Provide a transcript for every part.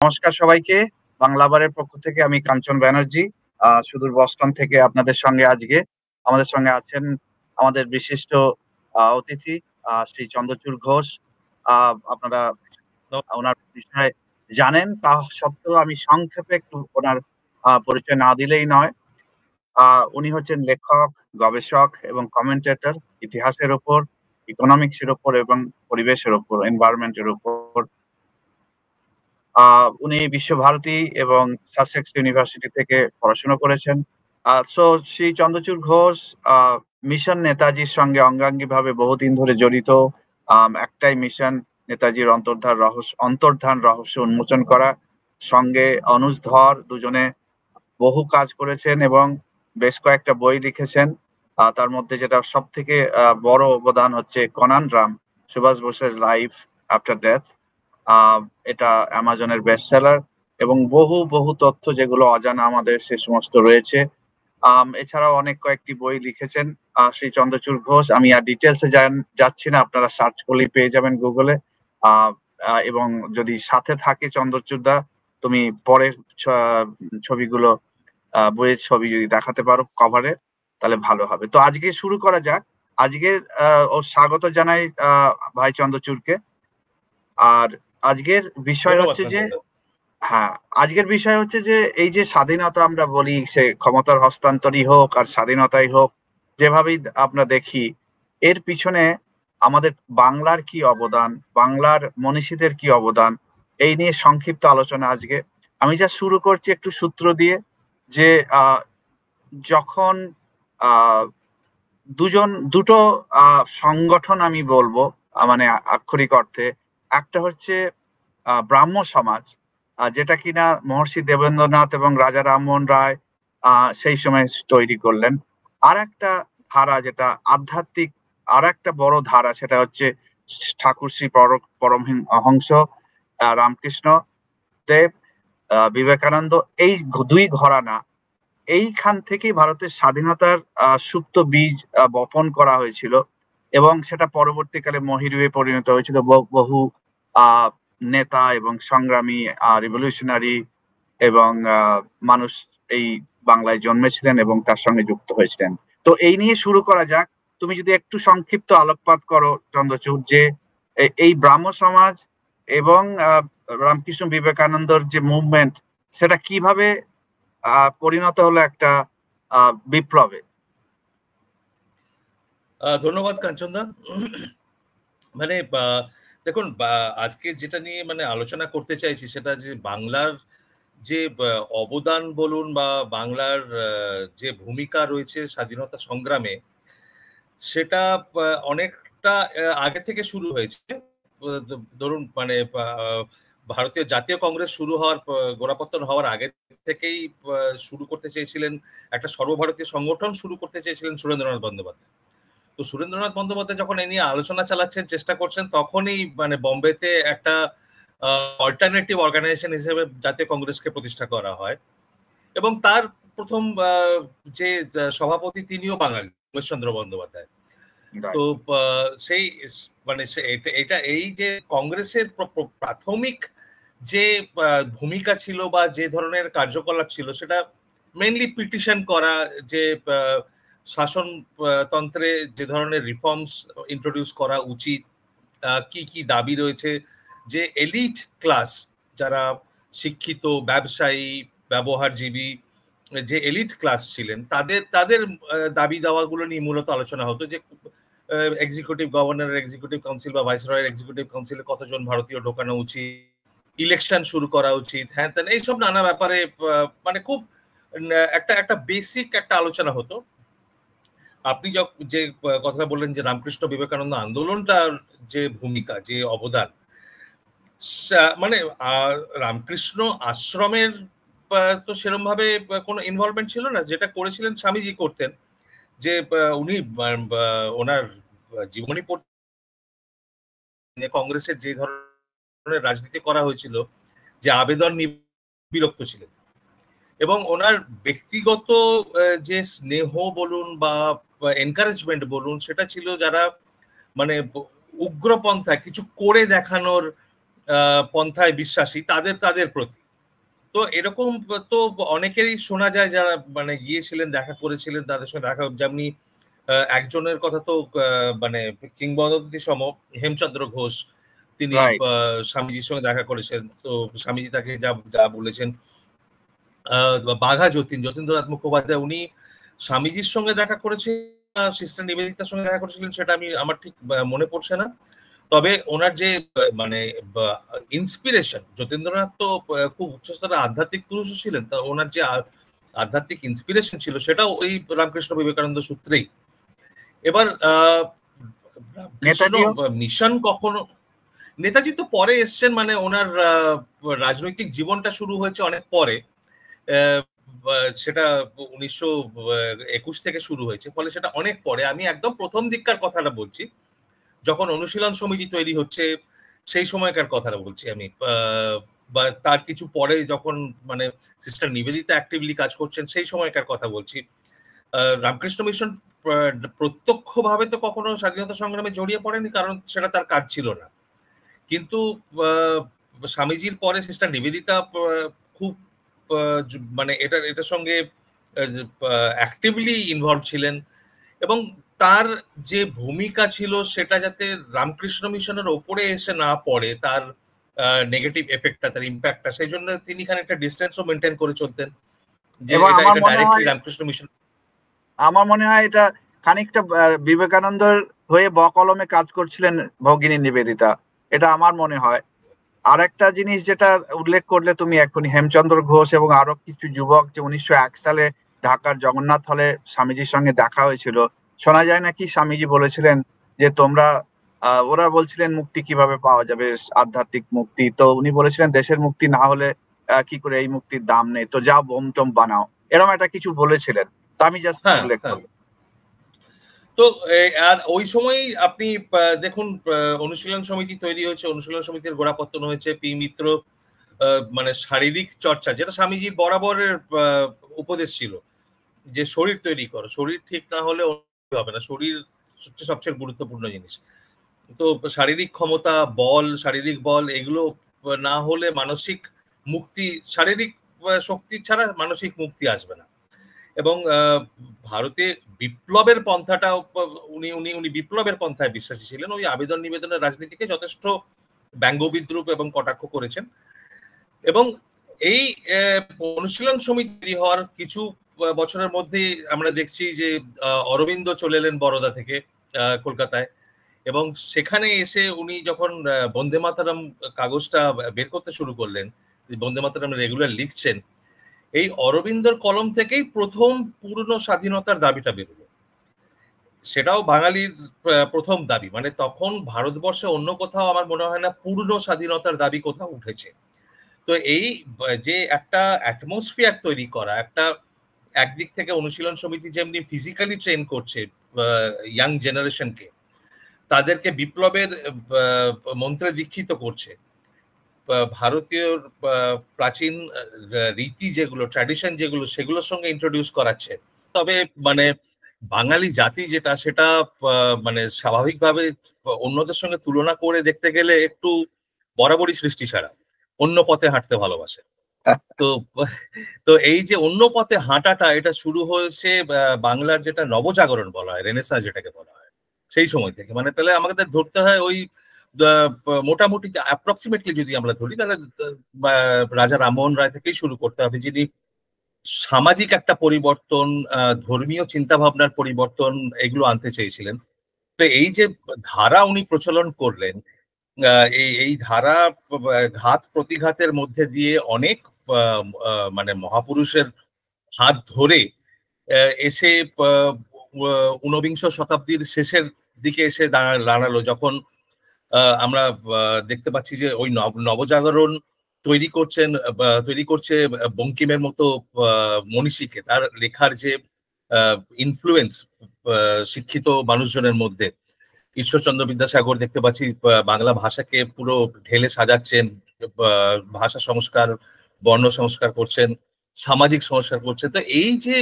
নমস্কার সবাইকে। বাংলাবারের পক্ষ থেকে আমি কাঞ্চন ব্যানার্জি। সুদূর বস্টন থেকে আপনাদের সঙ্গে আজকে আমাদের সঙ্গে আছেন আমাদের বিশিষ্ট অতিথি শ্রী চন্দ্রচূড় ঘোষ। আপনারা ওনার বিষয়ে জানেন, তা সত্ত্বেও আমি সংক্ষেপে একটু ওনার পরিচয় না দিলেই নয়। উনি হচ্ছেন লেখক, গবেষক এবং কমেন্টেটর ইতিহাসের উপর, ইকোনমিক্স এর উপর এবং পরিবেশের উপর, এনভায়রনমেন্ট এর উপর। উনি বিশ্বভারতী এবং সাসেক্স ইউনিভার্সিটি থেকে পড়াশোনা করেছেন। শ্রী চন্দ্রচূড় ঘোষ মিশন নেতাজির সঙ্গে অঙ্গাঙ্গিভাবে বহুদিন ধরে জড়িত। একটাই মিশন, নেতাজির অন্তর্ধান রহস্য উন্মোচন করা। সঙ্গে অনুজ ধর দুজনে বহু কাজ করেছেন এবং বেশ কয়েকটা বই লিখেছেন। তার মধ্যে যেটা সবথেকে বড় অবদান হচ্ছে কনানড্রাম, সুভাষ বোসের লাইফ আফটার ডেথ। এটা অ্যামাজনের বেস্টসেলার এবং বহু তথ্য যেগুলো অজানা আমাদের সে সমস্ত রয়েছে। এছাড়াও অনেক কয়েকটি বই লিখেছেন শ্রী চন্দ্রচূড় ঘোষ। আমি আর ডিটেলসে যাচ্ছি না, আপনারা সার্চ করলেই পেয়ে যাবেন গুগলে। এবং যদি সাথে থাকে চন্দ্রচূড় দা, তুমি পরের ছবিগুলো বইয়ের ছবি যদি দেখাতে পারো কভারে, তাহলে ভালো হবে। তো আজকে শুরু করা যাক। আজকের ও স্বাগত জানাই ভাই চন্দ্রচূড়কে। আর আজকের বিষয় হচ্ছে যে আজকের বিষয় হচ্ছে যে এই যে স্বাধীনতা আমরা বলি, সে ক্ষমতার হস্তান্তরই হোক আর স্বাধীনতাই হোক, যেভাবেই আমরা দেখি, এর পিছনে আমাদের বাংলার কি অবদান, বাংলার মনীষীদের কি অবদান, এই নিয়ে সংক্ষিপ্ত আলোচনা আজকে। আমি যা শুরু করছি একটু সূত্র দিয়ে, যে যখন দুটো সংগঠন আমি বলবো, মানে আক্ষরিক অর্থে, একটা হচ্ছে ব্রাহ্ম সমাজ, যেটা কিনা মহর্ষি দেবেন্দ্রনাথ এবং রাজা রামমোহন রায় সেই সময় তৈরি করলেন। আর একটা ধারা, যেটা আধ্যাত্মিক আর একটা বড় ধারা, সেটা হচ্ছে ঠাকুর শ্রী পরমহংস রামকৃষ্ণ দেব, বিবেকানন্দ। এই দুই ঘরানা, এইখান থেকেই ভারতের স্বাধীনতার সুপ্ত বীজ বপন করা হয়েছিল এবং সেটা পরবর্তীকালে মহিরুহে পরিণত হয়েছিল। বহু নেতা এবং সংগ্রামী, রিভলিউশনারি এবং মানুষ এই বাংলায় জন্মেছিলেন এবং তার সঙ্গে যুক্ত হয়েছিলেন। তো এই নিয়ে শুরু করা যাক। তুমি যদি একটু সংক্ষিপ্ত আলোকপাত করো চন্দ্রচূড়, যে এই ব্রাহ্ম সমাজ এবং রামকৃষ্ণ বিবেকানন্দর যে মুভমেন্ট, সেটা কিভাবে পরিণত হলো একটা বিপ্লবে। ধন্যবাদ কাঞ্চনদা। মানে দেখুন, আজকে যেটা নিয়ে মানে আলোচনা করতে চাইছি, সেটা যে বাংলার যে অবদান বলুন বা বাংলার যে ভূমিকা রয়েছে স্বাধীনতা সংগ্রামে, সেটা অনেকটা আগে থেকে শুরু হয়েছে। ধরুন, মানে ভারতীয় জাতীয় কংগ্রেস শুরু হওয়ার, গোড়াপত্তন হওয়ার আগে থেকেই শুরু করতে চেয়েছিলেন, একটা সর্বভারতীয় সংগঠন শুরু করতে চেয়েছিলেন সুরেন্দ্রনাথ বন্দ্যোপাধ্যায়। তো সুরেন্দ্রনাথ বন্দ্যোপাধ্যায় যখন এই নিয়ে আলোচনা চালাচ্ছেন, চেষ্টা করছেন, তখনই মানে বোম্বেতে একটা অল্টারনেটিভ অর্গানাইজেশন হিসেবে জাতীয় কংগ্রেসকে প্রতিষ্ঠা করা হয় এবং তার প্রথম যে সভাপতি, তিনিও বাঙালি, উমেশচন্দ্র বন্দ্যোপাধ্যায়। তো সেই মানে এটা এই যে কংগ্রেসের প্রাথমিক যে ভূমিকা ছিল বা যে ধরনের কার্যকলাপ ছিল, সেটা মেইনলি পিটিশন করা, যে শাসনতন্ত্রে যে ধরনের রিফর্মস ইন্ট্রোডিউস করা উচিত, কি কি দাবি রয়েছে, যে এলিট ক্লাস, যারা শিক্ষিত, ব্যবসায়ী, ব্যবহারজীবী, যে এলিট ক্লাস ছিলেন, তাদের দাবি দাওয়াগুলো নিয়ে মূলত আলোচনা হতো। যে এক্সিকিউটিভ গভর্নর, এক্সিকিউটিভ কাউন্সিল বা ভাইসরয়ের এক্সিকিউটিভ কাউন্সিলে কতজন ভারতীয় ঢোকানো উচিত, ইলেকশন শুরু করা উচিত, হ্যাঁ তেন এইসব নানা ব্যাপারে মানে খুব একটা বেসিক একটা আলোচনা হতো। আপনি যে কথা বললেন যে রামকৃষ্ণ বিবেকানন্দ আন্দোলনটার যে ভূমিকা, যে অবদান, মানে রামকৃষ্ণ আশ্রমের তো সেরকম ভাবে কোনো ইনভলভমেন্ট ছিল না। যেটা করেছিলেন স্বামীজি করতেন, যে উনি ওনার জীবনী পড়তে, কংগ্রেসের যে ধরনের রাজনীতি করা হয়েছিল, যে আবেদন বিরক্ত ছিলেন এবং ওনার ব্যক্তিগত যে স্নেহ বলুন বা এনকারেজমেন্ট বলুন, সেটা ছিল যারা মানে উগ্রপন্থা কিছু করে দেখানোর পন্থায় বিশ্বাসী তাদের তাদের প্রতি। তো এরকম তো অনেকেরই শোনা যায় যারা মানে গিয়েছিলেন, দেখা করেছিলেন, তাদের সঙ্গে দেখা, যেমনি একজনের কথা তো মানে কিংবদন্তি সম, হেমচন্দ্র ঘোষ, তিনি রাইট। স্বামীজির সঙ্গে দেখা করেছেন। তো স্বামীজি তাকে যা যা বলেছেন, বাঘা যতীন্দ্রনাথ মুখোপাধ্যায়, উনি স্বামীজির সঙ্গে দেখা করেছেন, সিস্টার নিবেদিতার সঙ্গে দেখা করেছিলেন, সেটা আমার ঠিক মনে পড়ছে না। তবে ওনার যে মানে ইন্সপিরেশন, যতীন্দ্রনাথ তো খুব উচ্চস্তরের আধ্যাত্মিক পুরুষ ছিলেন, তা ওনার যে আধ্যাত্মিক ইন্সপিরেশন ছিল সেটাও ওই রামকৃষ্ণ বিবেকানন্দ সূত্রেই। এবার রামকৃষ্ণ নেতাজিও মিশন কখনো, নেতাজি তো পরে এসছেন, মানে ওনার রাজনৈতিক জীবনটা শুরু হয়েছে অনেক পরে। সেটা 1921 থেকে শুরু হয়েছে, ফলে সেটা অনেক পরে। আমি একদম প্রথম দিককার কথাটা বলছি, যখন অনুশীলন সমিতি তৈরি হচ্ছে সেই সময়কার কথাটা বলছি আমি। বা তার কিছু পরে যখন মানে সিস্টার নিবেদিতা অ্যাক্টিভলি কাজ করছেন সেই সময়কার কথা বলছি। রামকৃষ্ণ মিশন প্রত্যক্ষভাবে তো কখনো স্বাধীনতা সংগ্রামে জড়িয়ে পড়েনি, কারণ সেটা তার কাজ ছিল না। কিন্তু স্বামীজির পরে সিস্টার নিবেদিতা খুব মানে এটার সঙ্গে অ্যাক্টিভলি ইনভলভ ছিলেন, এবং তার যে ভূমিকা ছিল সেটা যাতে রামকৃষ্ণ মিশনের ওপরে এসে না পড়ে, তার নেগেটিভ এফেক্টটা, তার ইম্প্যাক্টটা, সেই জন্য তিনি খানিকটা ডিস্টেন্সও মেনটেন করে চলতেন, যে এবং এটা এটা ডাইরেক্টলি রামকৃষ্ণ মিশন। আমার মনে হয় এটা খানিকটা বিবেকানন্দর হয়ে বকলমে কাজ করছিলেন ভগিনী নিবেদিতা, এটা আমার মনে হয়। আর একটা জিনিস যেটা উল্লেখ করলে তুমি এক্ষুনি, হেমচন্দ্র ঘোষ এবং আরো কিছু যুবক যে 1901 সালে ঢাকার জগন্নাথ হলে স্বামীজির সঙ্গে দেখা হয়েছিল। শোনা যায় নাকি স্বামীজি বলেছিলেন যে তোমরা ওরা বলছিলেন মুক্তি কিভাবে পাওয়া যাবে, আধ্যাত্মিক মুক্তি, তো উনি বলেছিলেন দেশের মুক্তি না হলে কি করে এই মুক্তির দাম নেই, তো যাও বোম টোম বানাও, এরকম একটা কিছু বলেছিলেন। তা আমি জাস্ট হ্যাঁ, উল্লেখ হ্যাঁ। করলাম। তো আর ওই সময় আপনি দেখুন, অনুশীলন সমিতি তৈরি হয়েছে, অনুশীলন সমিতির গোড়াপত্তন হয়েছে, পি মিত্র মানে শারীরিক চর্চা, যেটা স্বামীজির বরাবরের উপদেশ ছিল, যে শরীর তৈরি করো, শরীর ঠিক না হলে হবে না, শরীর হচ্ছে সবচেয়ে গুরুত্বপূর্ণ জিনিস। তো শারীরিক ক্ষমতা, বল, শারীরিক বল, এগুলো না হলে মানসিক মুক্তি, শারীরিক শক্তি ছাড়া মানসিক মুক্তি আসবে না। এবং ভারতে বিপ্লবের পন্থাটা উনি উনি উনি বিপ্লবের পন্থায় বিশ্বাসী ছিলেন। ওই আবেদন নিবেদনের রাজনীতিকে যথেষ্ট ব্যঙ্গ বিদ্রুপ এবং কটাক্ষ করেছেন। এবং এই অনুশীলন সমিতি হওয়ার কিছু বছরের মধ্যেই আমরা দেখছি যে অরবিন্দ চলে এলেন বরোদা থেকে কলকাতায়, এবং সেখানে এসে উনি যখন বন্দে মাতরম কাগজটা বের করতে শুরু করলেন, বন্দে মাতরম রেগুলার লিখছেন, এই অরবিন্দর কলম থেকেই প্রথম পূর্ণ স্বাধীনতার দাবিটা বেরোলো। সেটাও বাঙালির প্রথম দাবি, মানে তখন ভারতবর্ষে অন্য কোথাও আমার মনে হয় না পূর্ণ স্বাধীনতার দাবি কোথাও উঠেছে। তো এই যে একটা অ্যাটমসফিয়ার তৈরি করা, একটা একদিক থেকে অনুশীলন সমিতি যেমনি ফিজিক্যালি ট্রেন করছে ইয়াং জেনারেশনকে, তাদেরকে বিপ্লবের মন্ত্রে দীক্ষিত করছে, ভারতীয় প্রাচীন রীতি যেগুলো, ট্র্যাডিশন যেগুলো, সেগুলোর সঙ্গে ইন্ট্রোডিউস করাচ্ছে। তবে মানে বাঙালি জাতি যেটা, সেটা মানে স্বাভাবিকভাবে অন্যদের সঙ্গে তুলনা করে দেখতে গেলে একটু বরাবরই সৃষ্টি ছাড়া, অন্য পথে হাঁটতে ভালোবাসে। তো তো এই যে অন্য পথে হাঁটাটা, এটা শুরু হয়েছে বাংলার যেটা নবজাগরণ বলা হয়, রেনেসাঁ যেটাকে বলা হয়, সেই সময় থেকে। মানে তাহলে আমাদের ধরতে হয় ওই মোটামুটি অ্যাপ্রক্সিমেটলি যদি আমরা ধরি, তাহলে রাজা রামমোহন রায় থেকেই শুরু করতে হবে, যিনি সামাজিক একটা পরিবর্তন, ধর্মীয় চিন্তা ভাবনার পরিবর্তন, এগুলো আনতে চেয়েছিলেন। তো এই যে ধারা উনি প্রচলন করলেন, এই এই ধারা ঘাত প্রতিঘাতের মধ্যে দিয়ে অনেক মানে মহাপুরুষের হাত ধরে এসে ঊনবিংশ শতাব্দীর শেষের দিকে এসে দাঁড়ালো, যখন আমরা দেখতে পাচ্ছি যে ওই নবজাগরণ তৈরি করছে বঙ্কিমের মতো মনীষীকে, তার লেখার যে ইনফ্লুয়েন্স শিক্ষিত মানুষজনের মধ্যে। ঈশ্বরচন্দ্র বিদ্যাসাগর দেখতে পাচ্ছি বাংলা ভাষাকে পুরো ঢেলে সাজাচ্ছেন, ভাষা সংস্কার, বর্ণ সংস্কার করছেন, সামাজিক সংস্কার করছেন। তো এই যে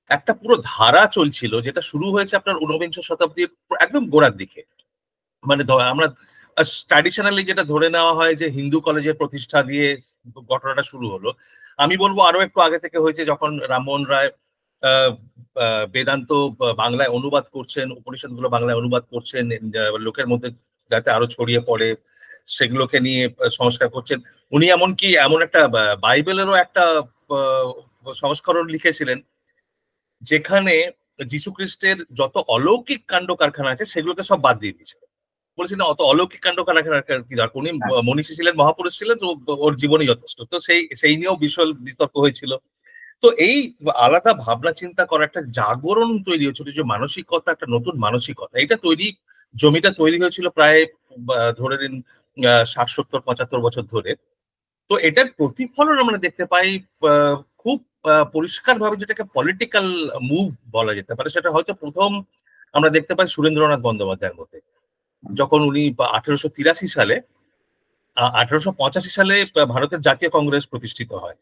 একটা পুরো ধারা চলছিল, যেটা শুরু হয়েছে আপনার ঊনবিংশ শতাব্দীর একদম গোড়ার দিকে, মানে আমরা ট্র্যাডিশনালি যেটা ধরে নেওয়া হয় যে হিন্দু কলেজের প্রতিষ্ঠা দিয়ে ঘটনাটা শুরু হলো, আমি বলবো আরো একটু আগে থেকে হয়েছে, যখন রামমোহন রায় বেদান্ত বাংলায় অনুবাদ করছেন, উপনিষদগুলো বাংলায় অনুবাদ করছেন, লোকের মধ্যে যাতে আরো ছড়িয়ে পড়ে সেগুলোকে নিয়ে সংস্কার করছেন। উনি এমনকি এমন একটা বাইবেলেরও একটা সংস্করণ লিখেছিলেন যেখানে যীশু খ্রিস্টের যত অলৌকিক কাণ্ড কারখানা আছে সেগুলোকে সব বাদ দিয়ে দিয়েছে। বলেছিলেন অত অলৌকিক কাণ্ড কারখানা কি দরকার, উনি হ্যাঁ, মনীষী ছিলেন, মহাপুরুষ ছিলেন, তো ওর জীবনই যথেষ্ট। তো সেই নিয়েও বিশাল বিতর্ক হয়েছিল। তো এই আলাদা ভাবনা চিন্তা করা একটা জাগরণ তৈরি হয়েছিল, যে মানসিকতা, একটা নতুন মানসিকতা, এটা তৈরি, জমিটা তৈরি হয়েছিল প্রায় ধরে নিন 60, 70, 75 বছর ধরে। তো এটার প্রতিফলন আমরা দেখতে পাই খুব পরিষ্কার ভাবে, যেটাকে পলিটিক্যাল মুভ বলা যেতে পারে। সেটা হয়তো প্রথম আমরা দেখতে পাই সুরেন্দ্রনাথ বন্দ্যোপাধ্যায়ের মধ্যে, যখন উনি 1883 সালে 1885 সালে ভারতের জাতীয় কংগ্রেস প্রতিষ্ঠিত হয়।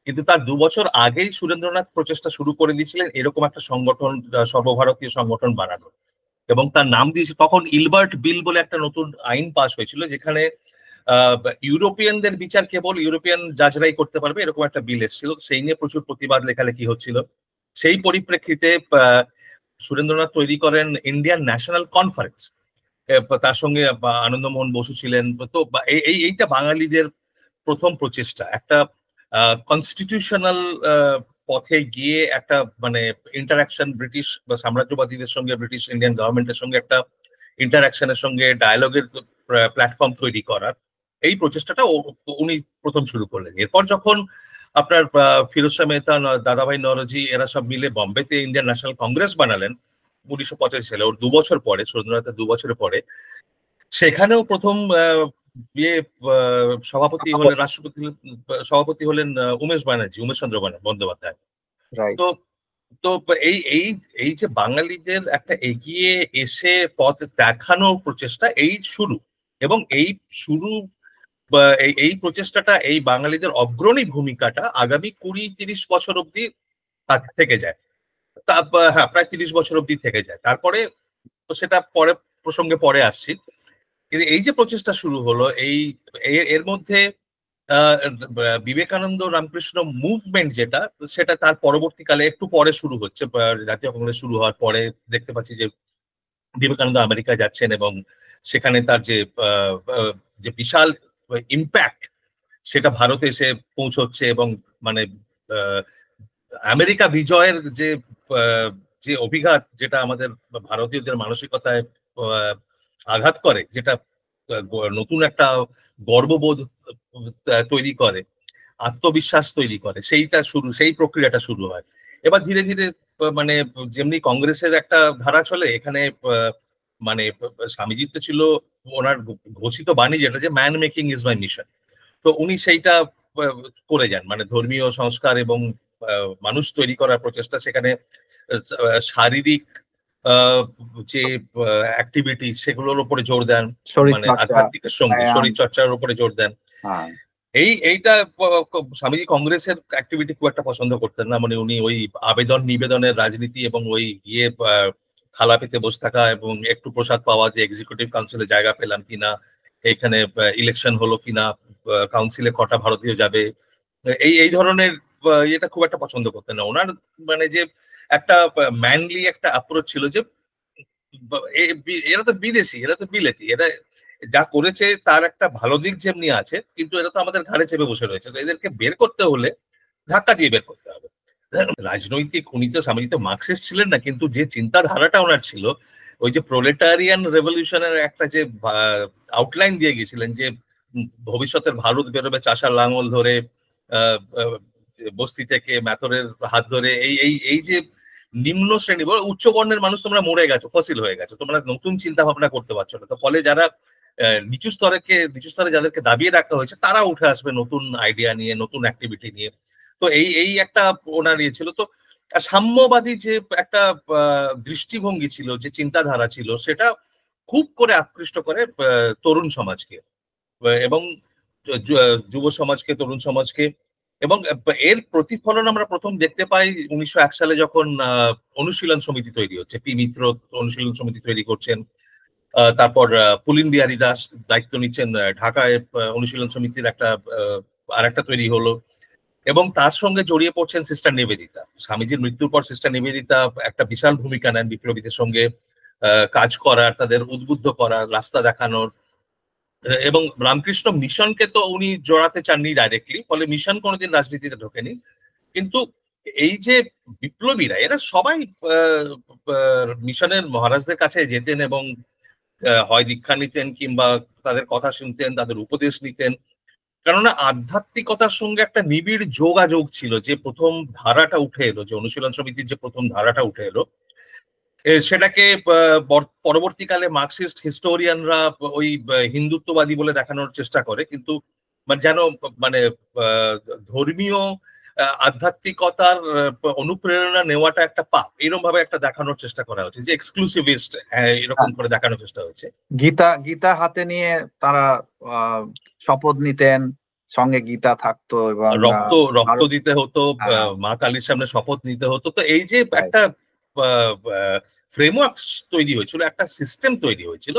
কিন্তু তার 2 বছর আগেই সুরেন্দ্রনাথ প্রচেষ্টা শুরু করে দিয়েছিলেন এরকম একটা সংগঠন, সর্বভারতীয় সংগঠন বানানো, এবং তার নাম দিয়েছে, তখন ইলবার্ট বিল বলে একটা নতুন আইন পাস হয়েছিল, যেখানে ইউরোপিয়ানদের বিচার কেবল ইউরোপিয়ান জাজরাই করতে পারবে, এরকম একটা বিল এসেছিল। সেই নিয়ে প্রচুর প্রতিবাদ লেখালেখি হচ্ছিল। সেই পরিপ্রেক্ষিতে সুরেন্দ্রনাথ তৈরি করেন ইন্ডিয়ান ন্যাশনাল কনফারেন্স। তার সঙ্গে আনন্দমোহন বসু ছিলেন। তো এইটা বাঙালিদের প্রথম প্রচেষ্টা, একটা কনস্টিটিউশনাল পথে গিয়ে একটা মানে ইন্টারাকশন, ব্রিটিশ বা সাম্রাজ্যবাদীদের সঙ্গে, ব্রিটিশ ইন্ডিয়ান গভর্নমেন্টের সঙ্গে একটা ইন্টারাকশনের সঙ্গে ডায়ালগের প্ল্যাটফর্ম তৈরি করার এই প্রচেষ্টাটা উনি প্রথম শুরু করলেন। এরপর যখন আপনার ফিরোজ শাহ মেহতা, দাদাভাই নওরোজি এরা সব মিলে বম্বেতে ইন্ডিয়ান ন্যাশনাল কংগ্রেস বানালেন 1985 সালে, ওর 2 বছর পরে, সুরেন্দ্রনাথের 2 বছরের পরে, সেখানেও প্রথম ইয়ে সভাপতি হলেন, রাষ্ট্রপতি সভাপতি হলেন উমেশ ব্যানার্জি, উমেশ চন্দ্র বন্দ্যোপাধ্যায়। রাইট। তো তো এই এই এই যে বাঙালিদের একটা এগিয়ে এসে পথ দেখানোর প্রচেষ্টা, এই শুরু, এবং এই শুরু এই প্রচেষ্টাটা, এই বাঙালিদের অগ্রণী ভূমিকাটা আগামী 20-30 বছর অব্দি থেকে যায়। হ্যাঁ, প্রায় 30 বছর অব্দি থেকে যায়। তারপরে তো সেটা পরে প্রসঙ্গে পরে আসছি। কিন্তু এই যে প্রচেষ্টা শুরু হলো, এর মধ্যে বিবেকানন্দ রামকৃষ্ণ মুভমেন্ট যেটা, সেটা তার পরবর্তীকালে একটু পরে শুরু হচ্ছে। জাতীয় কংগ্রেস শুরু হওয়ার পরে দেখতে পাচ্ছি যে বিবেকানন্দ আমেরিকা যাচ্ছেন, এবং সেখানে তার যে বিশাল ইম্প্যাক্ট, সেটা ভারতে এসে পৌঁছচ্ছে, এবং মানে আমেরিকা বিজয়ের যে অভিঘাত, যেটা আমাদের ভারতীয়দের মানসিকতায় আঘাত করে, যেটা নতুন একটা গর্ববোধ তৈরি করে, আত্মবিশ্বাস তৈরি করে, সেই প্রক্রিয়াটা শুরু হয়। এবার ধীরে ধীরে মানে যেমনি কংগ্রেসের একটা ধারা চলে, এখানে মানে স্বামীজির তো ছিল ওনার ঘোষিত বাণী, যেটা যে man making is my mission. তো উনি সেইটা করে যান, মানে ধর্মীয় সংস্কার এবং মানুষ তৈরি করার প্রচেষ্টা, সেখানে শারীরিক যে অ্যাক্টিভিটি সেগুলোর উপরে জোর দেন, শরীর মানে চর্চা, আধ্যাত্মিকের সঙ্গে ব্যায়াম। শরীর চর্চার উপরে জোর দেন। হ্যাঁ, এইটা স্বামীজি কংগ্রেসের অ্যাক্টিভিটি খুব একটা পছন্দ করতেন না, মানে উনি ওই আবেদন নিবেদনের রাজনীতি, এবং ওই গিয়ে থালা পেতে বসে থাকা, এবং একটু প্রসাদ পাওয়া, যে এক্সিকিউটিভ কাউন্সিলে জায়গা পেলাম কিনা, এখানে ইলেকশন হলো কিনা, কাউন্সিলে কটা ভারতীয় যাবে, এই এই ধরনের এটা খুব একটা পছন্দ করতেন না। ওনার মানে যে একটা ম্যানলি একটা অ্যাপ্রোচ ছিল, যে এরা তো বিদেশি, এরা তো বিলেতি, এরা যা করেছে তার একটা ভালো দিক যেমনি আছে, কিন্তু এরা তো আমাদের ঘাড়ে চেপে বসে রয়েছে, তো এদেরকে বের করতে হলে ধাক্কা দিয়ে বের করতে হবে। রাজনৈতিক, উনি তো স্বামীজি তো মার্কসিস্ট ছিলেন না, কিন্তু যে চিন্তাধারাটা ওনার ছিল, ওই যে প্রোলেটারিয়ান রেভলিউশনের একটা যে আউটলাইন দিয়ে গেছিলেন, যে ভবিষ্যতের ভারত বেরোবে চাষার লাঙল ধরে, বস্তি থেকে ম্যাথরের হাত ধরে, এই এই এই যে নিম্ন শ্রেণী, উচ্চ বর্ণের মানুষ তোমরা মরে গেছো, ফসিল হয়ে গেছো, তোমরা নতুন চিন্তা ভাবনা করতে পারছো না। তো ফলে যারা নিচু স্তরে যাদেরকে দাবিয়ে রাখা হয়েছে, তারা উঠে আসবে নতুন আইডিয়া নিয়ে, নতুন অ্যাক্টিভিটি নিয়ে। তো এই এই একটা ওনার ইয়ে ছিল। তো সাম্যবাদী যে একটা দৃষ্টিভঙ্গি ছিল, যে চিন্তাধারা ছিল, সেটা খুব করে আকৃষ্ট করে তরুণ সমাজকে, এবং যুব সমাজকে, তরুণ সমাজকে। এবং এর প্রতিফলন আমরা প্রথম দেখতে পাই 1901 সালে, যখন অনুশীলন সমিতি তৈরি হচ্ছে, পি মিত্র অনুশীলন সমিতি তৈরি করছেন, তারপর পুলিন বিহারী দাস দায়িত্ব নিচ্ছেন ঢাকায় অনুশীলন সমিতির আর একটা তৈরি হলো, এবং তার সঙ্গে জড়িয়ে পড়ছেন সিস্টার নিবেদিতা। স্বামীজির মৃত্যুর পর সিস্টার নিবেদিতা একটা বিশাল ভূমিকা নেন বিপ্লবীদের সঙ্গে কাজ করার, তাদের উদ্বুদ্ধ করার, রাস্তা দেখানোর। এবং রামকৃষ্ণ মিশনকে তো উনি জড়াতে চাননি ডাইরেক্টলি, ফলে মিশন কোনোদিন রাজনীতিতে ঢোকেনি। কিন্তু এই যে বিপ্লবীরা এরা সবাই মিশনের মহারাজদের কাছে যেতেন এবং হয় দীক্ষা নিতেন কিংবা তাদের কথা শুনতেন, তাদের উপদেশ নিতেন। কেননা আধ্যাত্মিকতার সঙ্গে একটা নিবিড় যোগাযোগ ছিল। যে প্রথম ধারাটা উঠে এলো, যে অনুশীলন সমিতির যে প্রথম ধারাটা উঠে এলো, সেটাকে পরবর্তীকালে মার্কসিস্ট হিস্টোরিয়ানরা ওই হিন্দুত্ববাদী বলে দেখানোর চেষ্টা করে, কিন্তু যেন মানে ধর্মীয় আধ্যাত্মিকতার অনুপ্রেরণা নেওয়াটা একটা পাপ, এরকম ভাবে একটা দেখানোর চেষ্টা করা হচ্ছে, যে এক্সক্লুসিভিস্ট এরকম করে দেখানোর চেষ্টা হয়েছে। গীতা হাতে নিয়ে তারা শপথ নিতেন, সঙ্গে গীতা থাকতো এবং রক্ত দিতে হতো, মা কালীর সামনে শপথ নিতে হতো। তো এই যে একটা ফ্রেমওয়ার্ক তৈরি হয়েছিল, একটা সিস্টেম তৈরি হয়েছিল।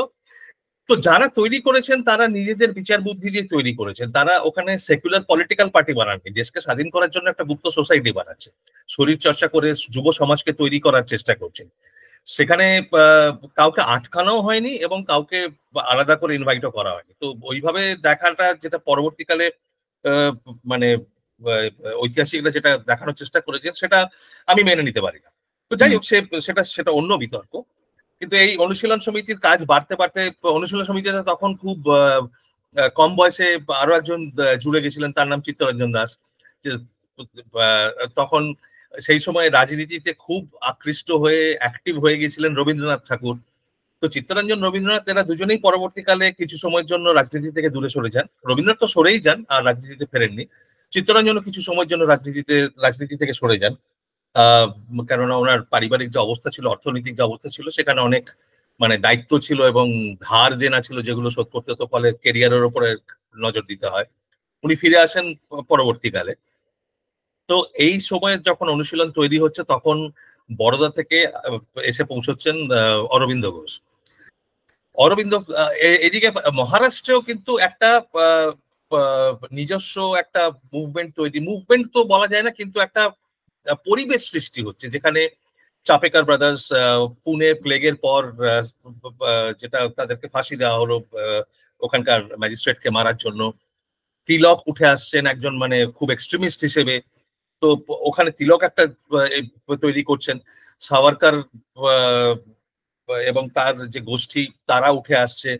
তো যারা তৈরি করেছেন তারা নিজেদের বিচার বুদ্ধি দিয়ে তৈরি করেছেন। তারা ওখানে সেকুলার পলিটিক্যাল পার্টি বানাননি, দেশকে স্বাধীন করার জন্য একটা গুপ্ত সোসাইটি বানাচ্ছে, শরীর চর্চা করে যুব সমাজকে তৈরি করার চেষ্টা করছেন। সেখানে কাউকে আটকানো হয়নি এবং কাউকে আলাদা করে ইনভাইটও করা হয়নি। তো ওইভাবে দেখাটা, যেটা পরবর্তীকালে মানে ঐতিহাসিকরা যেটা দেখানোর চেষ্টা করেছেন, সেটা আমি মেনে নিতে পারি না। তো যাই হোক, সেটা অন্য বিতর্ক। কিন্তু এই অনুশীলন সমিতির কাজ বাড়তে বাড়তে, অনুশীলন সমিতিতে তখন খুব কম বয়সে আরো একজন জুড়ে গেছিলেন, তার নাম চিত্তরঞ্জন দাস। তখন সেই সময় রাজনীতিতে খুব আকৃষ্ট হয়ে অ্যাক্টিভ হয়ে গেছিলেন রবীন্দ্রনাথ ঠাকুর। তো চিত্তরঞ্জন, রবীন্দ্রনাথ এরা দুজনেই পরবর্তীকালে কিছু সময়ের জন্য রাজনীতি থেকে দূরে সরে যান। রবীন্দ্রনাথ তো সরেই যান, আর রাজনীতিতে ফেরেননি। চিত্তরঞ্জনও কিছু সময়ের জন্য রাজনীতি থেকে সরে যান, কেননা ওনার পারিবারিক যে অবস্থা ছিল, অর্থনৈতিক যে অবস্থা ছিল, সেখানে অনেক দায়িত্ব ছিল এবং ধার দেনা ছিল যেগুলো শোধ করতে হতো, ফলে কেরিয়ারের উপরে নজর দিতে হয়। উনি ফিরে আসেন পরবর্তীকালে। তো এই সময়ে যখন অনুশীলন তৈরি হচ্ছে, তখন বরোদা থেকে এসে পৌঁছচ্ছেন অরবিন্দ ঘোষ। এদিকে মহারাষ্ট্রেও কিন্তু একটা নিজস্ব একটা মুভমেন্ট তো বলা যায় না, কিন্তু একটা পরিবেশ সৃষ্টি হচ্ছে, যেখানে চাপেকার ব্রাদার্স পুনে প্লেগের পর যেটা তাদেরকে ফাঁসি দেওয়া হলো ওখানকার ম্যাজিস্ট্রেটকে মারার জন্য, তিলক উঠে আসছেন একজন খুব এক্সট্রিমিস্ট হিসেবে। তো ওখানে তিলক একটা তৈরি করছেন, সাভারকার এবং তার যে গোষ্ঠী তারা উঠে আসছে।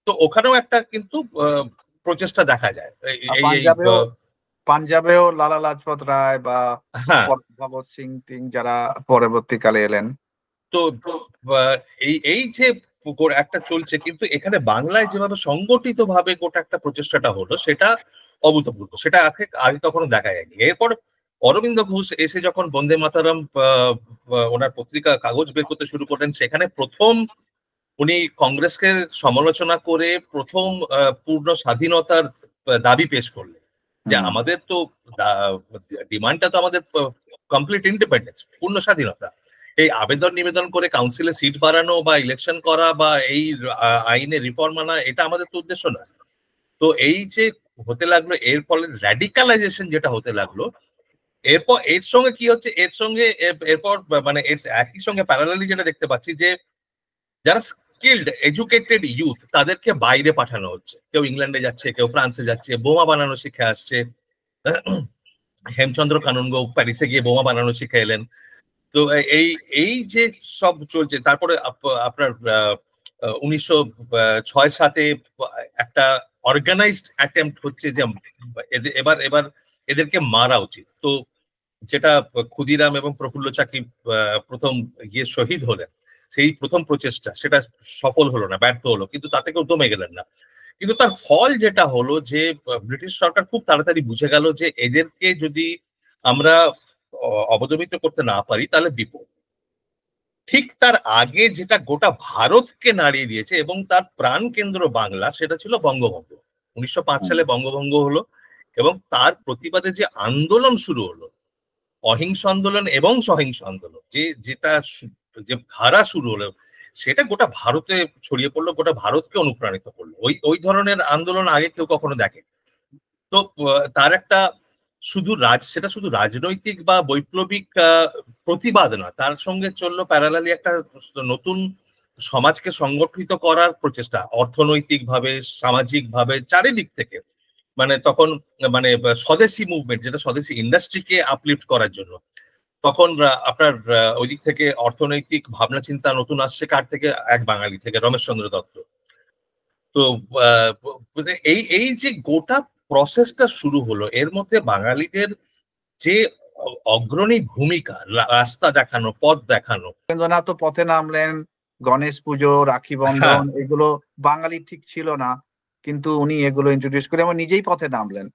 তো ওখানেও একটা কিন্তু প্রচেষ্টা দেখা যায়। পাঞ্জাবেও লালা লাজপত রায় বা হ্যাঁ, ভগৎ সিং যারা পরবর্তীকালে এলেন। তো এই যে একটা চলছে, কিন্তু এখানে বাংলায় যেভাবে সংগঠিত ভাবে গোটা একটা প্রচেষ্টাটা হলো, সেটা অভূতপূর্ব। সেটা আগে কখনো দেখা যায়নি। এরপর অরবিন্দ ঘোষ এসে যখন বন্দে মাতারাম ওনার পত্রিকা কাগজ বের করতে শুরু করলেন, সেখানে প্রথম উনি কংগ্রেসকে সমালোচনা করে প্রথম পূর্ণ স্বাধীনতার দাবি পেশ করলেন, যে আমাদের তো ডিমান্ডটা তো আমাদের কমপ্লিট ইন্ডিপেন্ডেন্স, পূর্ণ স্বাধীনতা। এই আবেদন নিবেদন করে কাউন্সিলে সিট বাড়ানো বা ইলেকশন করা বা এই আইনে রিফর্ম আনা, এটা আমাদের তো উদ্দেশ্য নয়। তো এই যে হতে লাগলো, এর ফলে র্যাডিকালাইজেশন যেটা হতে লাগলো, এরপর এর সঙ্গে কি হচ্ছে, এরপর একই সঙ্গে প্যারালালি যেটা দেখতে পাচ্ছি, যে যারা স্কিল্ড এডুকেটেড ইউথ, তাদেরকে বাইরে পাঠানো হচ্ছে। কেউ ইংল্যান্ডে যাচ্ছে, কেউ ফ্রান্সে যাচ্ছে, বোমা বানানো শিখে আসছে। হেমচন্দ্র কানুনগো প্যারিসে গিয়ে বোমা বানানো শিখে এলেন। তো এই যে সব চলছে, তারপরে আপনার 1906-07 একটা অর্গানাইজড অ্যাটেম্পট হচ্ছে যে এবার এদেরকে মারা উচিত। তো যেটা ক্ষুদিরাম এবং প্রফুল্ল চাকি প্রথম গিয়ে শহীদ হলেন, সেই প্রথম প্রচেষ্টা সেটা সফল হলো না, ব্যর্থ হলো, কিন্তু তাতে কেউ দমে গেলেন না। কিন্তু তার ফল যেটা হলো, যে ব্রিটিশ সরকার খুব তাড়াতাড়ি বুঝে গেল যে এদেরকে যদি আমরা অবদমিত করতে না পারি তাহলে বিপদ। ঠিক তার আগে যেটা গোটা ভারতকে নাড়িয়ে দিয়েছে এবং তার প্রাণ কেন্দ্র বাংলা, সেটা ছিল বঙ্গভঙ্গ। 1905 সালে বঙ্গভঙ্গ হলো এবং তার প্রতিবাদে যে আন্দোলন শুরু হলো, অহিংস আন্দোলন এবং সহিংস আন্দোলন, যে ধারা শুরু হলো, সেটা গোটা ভারতে ছড়িয়ে পড়লো, গোটা ভারতকে অনুপ্রাণিত করলো। ওই ওই ধরনের আন্দোলন আগে কেউ কখনো দেখে। তো তার একটা সেটা শুধু রাজনৈতিক বা বৈপ্লবিক প্রতিবাদ না, তার সঙ্গে চললো প্যারালালি একটা নতুন সমাজকে সংগঠিত করার প্রচেষ্টা, অর্থনৈতিক ভাবে, সামাজিক ভাবে, চারিদিক থেকে। মানে তখন মানে স্বদেশি মুভমেন্ট, যেটা স্বদেশি ইন্ডাস্ট্রিকে আপলিফট করার জন্য। তখন আপনার ওই দিক থেকে অর্থনৈতিক ভাবনা চিন্তা নতুন আসছে কার থেকে? এক বাঙালি থেকে, রমেশচন্দ্র দত্ত। তো এই এই যে গোটা প্রসেসটা শুরু হলো, এর মধ্যে বাঙালিদের যে অগ্রণী ভূমিকা, রাস্তা দেখানো, পথ দেখানো। রবীন্দ্রনাথ তো পথে নামলেন, গণেশ পুজো, রাখি হ্যাঁ, বন্ধন, এগুলো বাঙালি ঠিক ছিল না, কিন্তু উনি এগুলো ইন্ট্রোডিউস করে এবং নিজেই পথে নামলেন।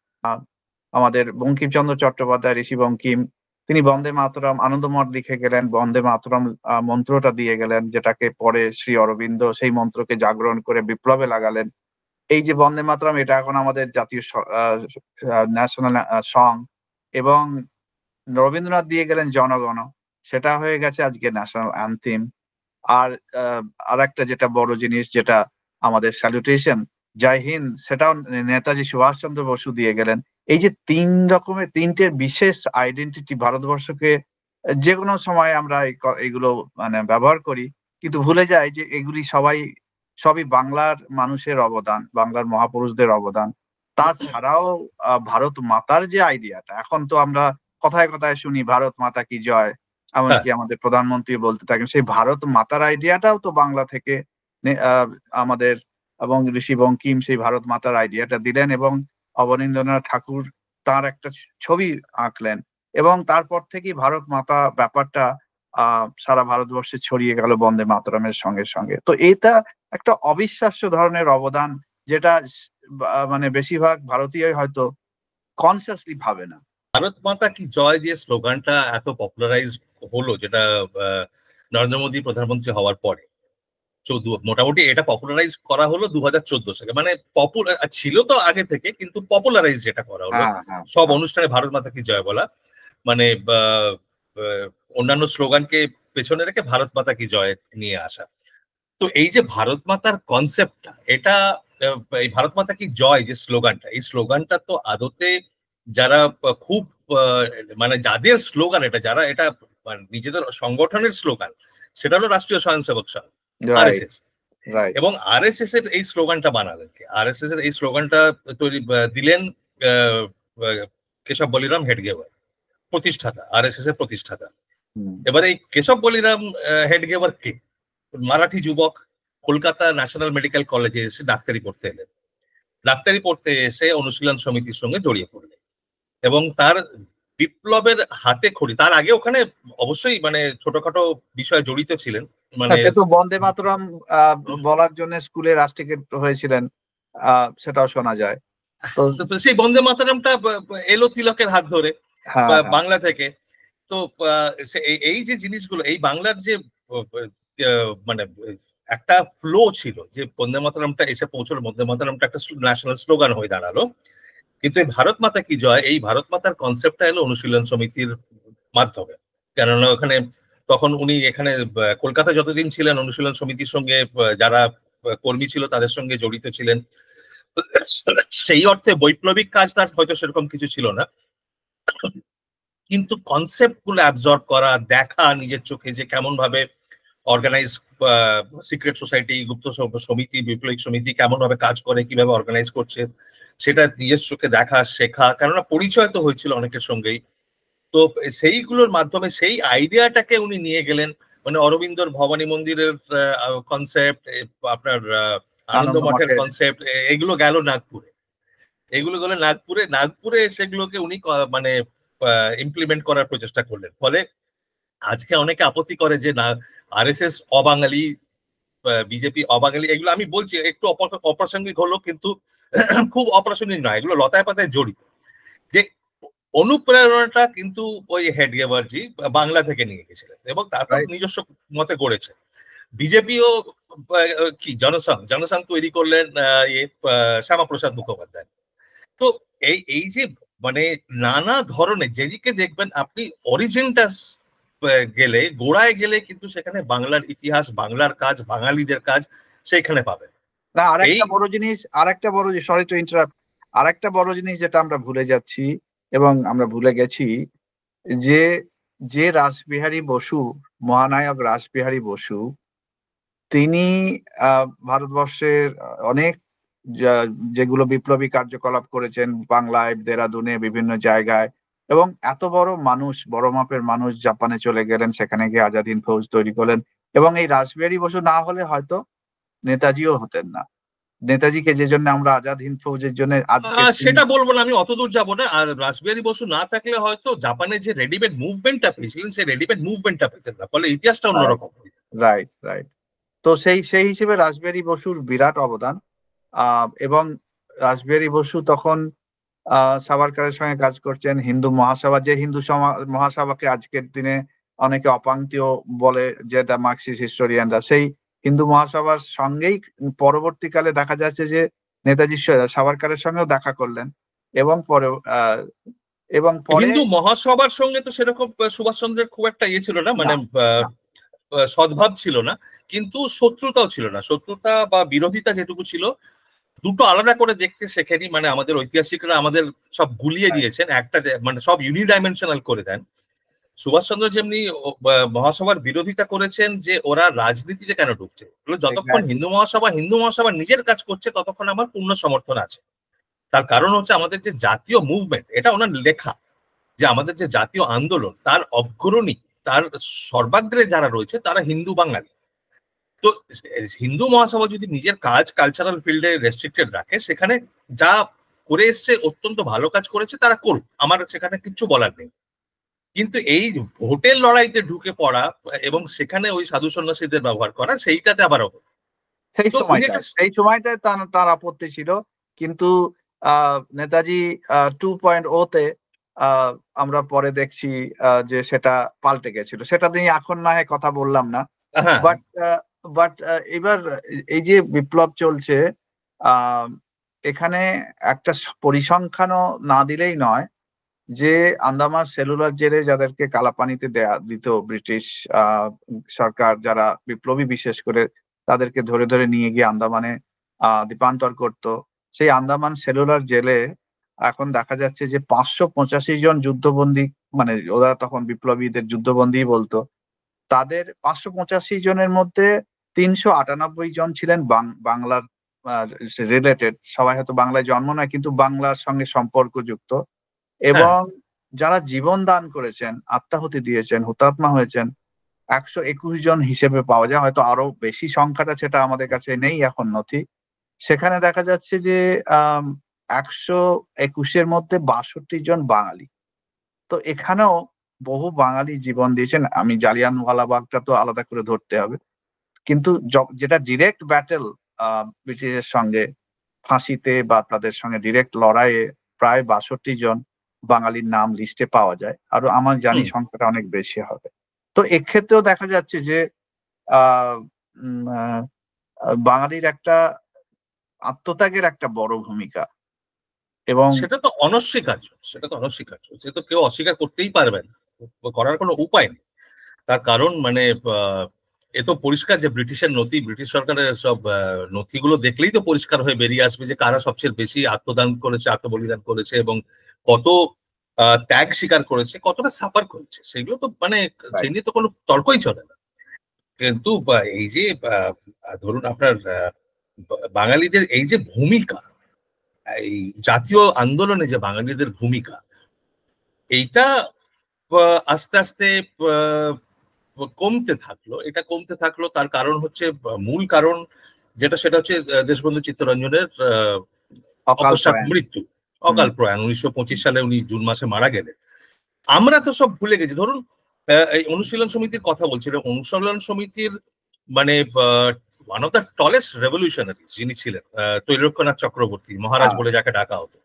আমাদের বঙ্কিমচন্দ্র চট্টোপাধ্যায়, ঋষি বঙ্কিম, তিনি বন্দে মাতরম, আনন্দমঠ লিখে গেলেন, বন্দে মাতরম মন্ত্রটা দিয়ে গেলেন, যেটাকে পরে শ্রী অরবিন্দ সেই মন্ত্রকে জাগরণ করে বিপ্লবে লাগালেন। এই যে বন্দে মাতরম, এটা এখন আমাদের জাতীয় ন্যাশনাল সং। এবং রবীন্দ্রনাথ দিয়ে গেলেন জনগণ, সেটা হয়ে গেছে আজকে ন্যাশনাল অ্যান্থেম। আর আর একটা যেটা বড় জিনিস, যেটা আমাদের স্যালুটেশন, জয় হিন্দ, সেটাও নেতাজি সুভাষচন্দ্র বসু দিয়ে গেলেন। এই যে তিনটে বিশেষ আইডেন্টিটি ভারতবর্ষকে, যে কোনো সময় আমরা এগুলো মানে ব্যবহার করি, কিন্তু ভুলে যাই যে এগুলি সবই বাংলার মানুষের অবদান, বাংলার মহাপুরুষদের অবদান। তাছাড়াও ভারত মাতার যে আইডিয়াটা, এখন তো আমরা কথায় কথায় শুনি ভারত মাতা কি জয়, হ্যাঁ, এমনকি আমাদের প্রধানমন্ত্রী বলতে থাকেন, সেই ভারত মাতার আইডিয়াটাও তো বাংলা থেকে আমাদের এবং ঋষি বঙ্কিম সেই ভারত মাতার আইডিয়াটা দিলেন, এবং অবনীন্দ্রনাথ ঠাকুর তার একটা ছবি আঁকলেন, এবং তারপর থেকেই ভারত মাতা ব্যাপারটা সারা ভারতবর্ষে ছড়িয়ে গেল বন্দে মাতরমের সঙ্গে সঙ্গে। তো এটা একটা অবিশ্বাস্য ধরনের অবদান, যেটা মানে বেশিরভাগ ভারতীয় হয়তো কনসিয়াসলি ভাবে না। ভারত মাতা কি জয় যে স্লোগানটা এত পপুলারাইজ হলো, যেটা নরেন্দ্র মোদী প্রধানমন্ত্রী হওয়ার পরে, মোটামুটি এটা পপুলারাইজ করা হলো 2014 সালে। মানে পপুলার ছিল তো আগে থেকে, কিন্তু পপুলারাইজ যেটা করা হলো, হ্যাঁ, হ্যাঁ, সব হ্যাঁ। অনুষ্ঠানে ভারত মাতা কি জয় বলা, মানে অন্যান্য স্লোগানকে পেছনে রেখে ভারত মাতা কি জয় নিয়ে আসা। তো এই যে ভারত মাতার কনসেপ্টটা, এটা এই ভারত মাতা কি জয় যে স্লোগানটা, এই স্লোগানটা তো আদতে যারা খুব আহ, মানে যাদের স্লোগান এটা, যারা এটা মানে নিজেদের সংগঠনের স্লোগান, সেটা হলো রাষ্ট্রীয় স্বয়ংসেবক সংঘ, রাইট, আরএসএস। রাইট। এবং আরএসএস এর এই স্লোগানটা বানালেন কে? আরএসএস এর এই স্লোগানটা দিলেন আহ, আহ, কেশব বলিরাম হেডগেওয়ার, প্রতিষ্ঠাতা, আরএসএস এর প্রতিষ্ঠাতা। হুম। এবার এই কেশব বলিরাম হেডগেওয়ার কে? মারাঠি যুবক, কলকাতা ন্যাশনাল মেডিকেল কলেজে এসে ডাক্তারি পড়তে এলেন। ডাক্তারি পড়তে এসে অনুশীলন সমিতির সঙ্গে জড়িয়ে পড়লেন, এবং তার বিপ্লবের হাতে খড়ি। তার আগে ওখানে অবশ্যই মানে ছোটখাটো বিষয়ে জড়িত ছিলেন, মানে হ্যাঁ, সে তো বন্দে মাতরম বলার জন্য স্কুলে রাষ্ট্রীয় হয়েছিলেন, সেটাও শোনা যায়। তো সেই বন্দে মাতরমটা এলো তিলকের হাত ধরে হ্যাঁ, হ্যাঁ। বাংলা থেকে। তো এই যে জিনিসগুলো, এই বাংলার যে মানে একটা ফ্লো ছিল, যে বন্দে মাতরমটা এসে পৌঁছলো, বন্দে মাতরমটা একটা ন্যাশনাল স্লোগান হয়ে দাঁড়ালো। কিন্তু এই ভারত মাতা কি জয়, এই ভারত মাতার কনসেপ্টটা এলো অনুশীলন সমিতির মাধ্যমে। কেননা ওখানে তখন উনি এখানে কলকাতা যতদিন ছিলেন, অনুশীলন সমিতির সঙ্গে যারা কর্মী ছিল তাদের সঙ্গে জড়িত ছিলেন। সেই অর্থে বৈপ্লবিক কাজ তার হয়তো সেরকম কিছু ছিল না, কিন্তু কনসেপ্ট গুলো অ্যাবজর্ব করা, দেখা নিজের চোখে যে কেমন ভাবে অর্গানাইজ সিক্রেট সোসাইটি, গুপ্ত সমিতি, বিপ্লবিক সমিতি কেমন ভাবে কাজ করে, কিভাবে অর্গানাইজ করছে, সেটা নিজের চোখে দেখা, শেখা। কেননা পরিচয় তো হয়েছিল অনেকের সঙ্গেই। তো সেইগুলোর মাধ্যমে সেই আইডিয়াটাকে উনি নিয়ে গেলেন। মানে অরবিন্দর ভবানী মন্দিরের কনসেপ্ট, আপনার আনন্দ আনন্দ মঠের মঠের। কনসেপ্ট, এগুলো গেল নাগপুরে। এগুলো গেলে নাগপুরে সেগুলোকে উনি মানে ইমপ্লিমেন্ট করার প্রচেষ্টা করলেন। ফলে আজকে অনেকে আপত্তি করে যে না, আরএসএস অবাঙালি, বিজেপি অবাঙালি। এগুলো আমি বলছি একটু অপ্রাসঙ্গিক হলো, কিন্তু খুব অপ্রাসঙ্গিক নয়, এগুলো লতায় পাতায় জড়িত। যে অনুপ্রেরণাটা কিন্তু ওই হেডগেভারজি বাংলা থেকে নিয়ে গেছিলেন, এবং তারপর রাইট। নিজস্ব মতে গড়েছে। বিজেপিও কি জনসংঘ তৈরি করলেন শ্যামাপ্রসাদ মুখোপাধ্যায়। তো এই এই যে মানে নানা ধরনের, যেদিকে দেখবেন আপনি অরিজিনটা গেলে, গোড়ায় গেলে কিন্তু সেখানে বাংলার ইতিহাস, বাংলার কাজ, বাঙালিদের কাজ সেইখানে পাবেন। না, এই আরেকটা বড় জিনিস, সরি টু ইন্টারাপ্ট, আরেকটা বড় জিনিস যেটা আমরা ভুলে যাচ্ছি এবং আমরা ভুলে গেছি, যে যে রাসবিহারী বসু, মহানায়ক রাসবিহারী বসু, তিনি ভারতবর্ষের অনেক যেগুলো বিপ্লবী কার্যকলাপ করেছেন বাংলায়, দেরাদুনে, বিভিন্ন জায়গায়, এবং এত বড় মানুষ, বড় মাপের মানুষ, জাপানে চলে গেলেন, সেখানে গিয়ে আজাদ হিন্দ ফৌজ তৈরি করলেন। এবং এই রাসবিহারী বসু না হলে হয়তো নেতাজিও হতেন না। নেতাজিকে যে জন্য আমরা আজাদ হিন্দ ফৌজের জন্য আজকে সেটা বলবো না, আমি অতদূর যাবো না। আর রাসবিহারী বসু না থাকলে হয়তো জাপানে যে রেডিমেড মুভমেন্টটা পেয়েছিলেন, সেই রেডিমেড মুভমেন্টটা পেতেন না, ফলে ইতিহাসটা অন্যরকম। Right, right. তো সেই সেই হিসেবে রাসবিহারী বসুর বিরাট অবদান। এবং রাসবিহারী বসু তখন সাভারকারের সঙ্গে কাজ করছেন। হিন্দু মহাসভা, যে মহাসভাকে আজকের দিনে অনেকে অপাঙ্ক্তীয় বলে, যেটা মার্কসিস্ট হিস্টোরিয়ানরা, সেই হিন্দু মহাসভার সঙ্গেই পরবর্তীকালে দেখা যাচ্ছে যে নেতাজি সাভারকারের সঙ্গেও দেখা করলেন। এবং পরে হিন্দু মহাসভার সঙ্গে তো সেরকম সুভাষচন্দ্রের খুব একটা ইয়ে ছিল না, মানে সদ্ভাব ছিল না, কিন্তু শত্রুতাও ছিল না। শত্রুতা বা বিরোধিতা যেটুকু ছিল, দুটো আলাদা করে দেখতে শেখেনি। মানে আমাদের ঐতিহাসিকরা আমাদের সব গুলিয়ে দিয়েছেন, একটা মানে সব ইউনিডাইমেনশনাল করে দেন। সুভাষচন্দ্র যেমনি মহাসভার বিরোধিতা করেছেন, যে ওরা রাজনীতিতে কেন ঢুকছে, যতক্ষণ হিন্দু মহাসভা নিজের কাজ করছে ততক্ষণ আমার পূর্ণ সমর্থন আছে। তার কারণ হচ্ছে আমাদের যে জাতীয় মুভমেন্ট, এটা ওনার লেখা, যে আমাদের যে জাতীয় আন্দোলন, তার অগ্রণী, তার সর্বাগ্রে যারা রয়েছে তারা হিন্দু বাঙালি। তো হিন্দু মহাসভা যদি নিজের কাজ কালচারাল ফিল্ডে রেস্ট্রিক্টেড রাখে, সেখানে যা করে এসছে অত্যন্ত ভালো কাজ করেছে, তারা করুক, আমার সেখানে কিচ্ছু বলার নেই। কিন্তু এই ভোটের লড়াইতে ঢুকে পড়া এবং সেখানে ওই সাধু সন্ন্যাসীদের ব্যবহার করা, সেইটাতে আবার সেই সময়টায় তার আপত্তি ছিল। কিন্তু নেতাজি 2.0 তে আমরা পরে দেখছি যে সেটা পাল্টে গেছিল। সেটা নিয়ে এখন না হয় কথা বললাম না। বাট বাট এবার এই যে বিপ্লব চলছে, এখানে একটা পরিসংখ্যানও না দিলেই নয়, যে আন্দামান সেলুলার জেলে যাদেরকে কালাপানিতে দিত ব্রিটিশ সরকার, যারা বিপ্লবী বিশেষ করে, তাদেরকে ধরে ধরে নিয়ে গিয়ে আন্দামানে দ্বীপান্তর করত। সেই আন্দামান সেলুলার জেলে এখন দেখা যাচ্ছে যে 585 জন যুদ্ধবন্দী, মানে ওরা তখন বিপ্লবীদের যুদ্ধবন্দী বলতো, তাদের 585 জনের মধ্যে 398 জন ছিলেন বাংলার রিলেটেড। সবাই হয়তো বাংলায় জন্ম নয়, কিন্তু বাংলার সঙ্গে সম্পর্কযুক্ত। এবং যারা জীবন দান করেছেন, আত্মাহুতি দিয়েছেন, হুতাত্মা হয়েছেন, 121 জন হিসেবে পাওয়া যায়। হয়তো আরো বেশি সংখ্যাটা, সেটা আমাদের কাছে নেই এখন নথি। সেখানে দেখা যাচ্ছে যে 121-এর মধ্যে 62 জন বাঙালি। তো এখানেও বহু বাঙালি জীবন দিয়েছেন। আমি জালিয়ানওয়ালাবাগটা তো আলাদা করে ধরতে হবে, কিন্তু যেটা ডিরেক্ট ব্যাটেল ব্রিটিশের সঙ্গে, ফাঁসিতে বা তাদের সঙ্গে ডিরেক্ট লড়াইয়ে প্রায় 62 জন বাঙালির নাম লিস্টে পাওয়া যায়। আর আমার জানি সংখ্যাটা অনেক বেশি হবে। তো এক্ষেত্রেও দেখা যাচ্ছে যে বাঙালির একটা আত্মত্যাগের একটা বড় ভূমিকা। এবং সেটা তো অনস্বীকার্য, সে তো কেউ অস্বীকার করতেই পারবে না, করার কোনো উপায় নেই। তার কারণ মানে এ তো পরিষ্কার যে ব্রিটিশের নথি, ব্রিটিশ সরকারের সব নথিগুলো দেখলেই তো পরিষ্কার হয়ে বেরিয়ে আসবে যে কারা সবচেয়ে বেশি আত্মদান করেছে, আত্মবলিদান করেছে, এবং কত ত্যাগ স্বীকার করেছে, কতটা সাফার করেছে। সেগুলো তো মানে সে নিয়ে তো কোনো তর্কই চলে না। কিন্তু এই যে ধরুন আপনার বাঙালিদের এই যে ভূমিকা, এই জাতীয় আন্দোলনে যে বাঙালিদের ভূমিকা, এইটা আস্তে আস্তে কমতে থাকলো। তার কারণ হচ্ছে, মূল কারণ যেটা, সেটা হচ্ছে দেশবন্ধু চিত্তরঞ্জনের অকস্মাৎ মৃত্যু, অকাল প্রয়াণ। 1925 সালে উনি জুন মাসে মারা গেলেন। আমরা তো সব ভুলে গেছি। ধরুন এই অনুশীলন সমিতির কথা বলছিলেন, অনুশীলন সমিতির মানে one of the tallest revolutionary যিনি ছিলেন, তৈলক্যনাথ চক্রবর্তী, মহারাজ বলে যাকে ডাকা হতো,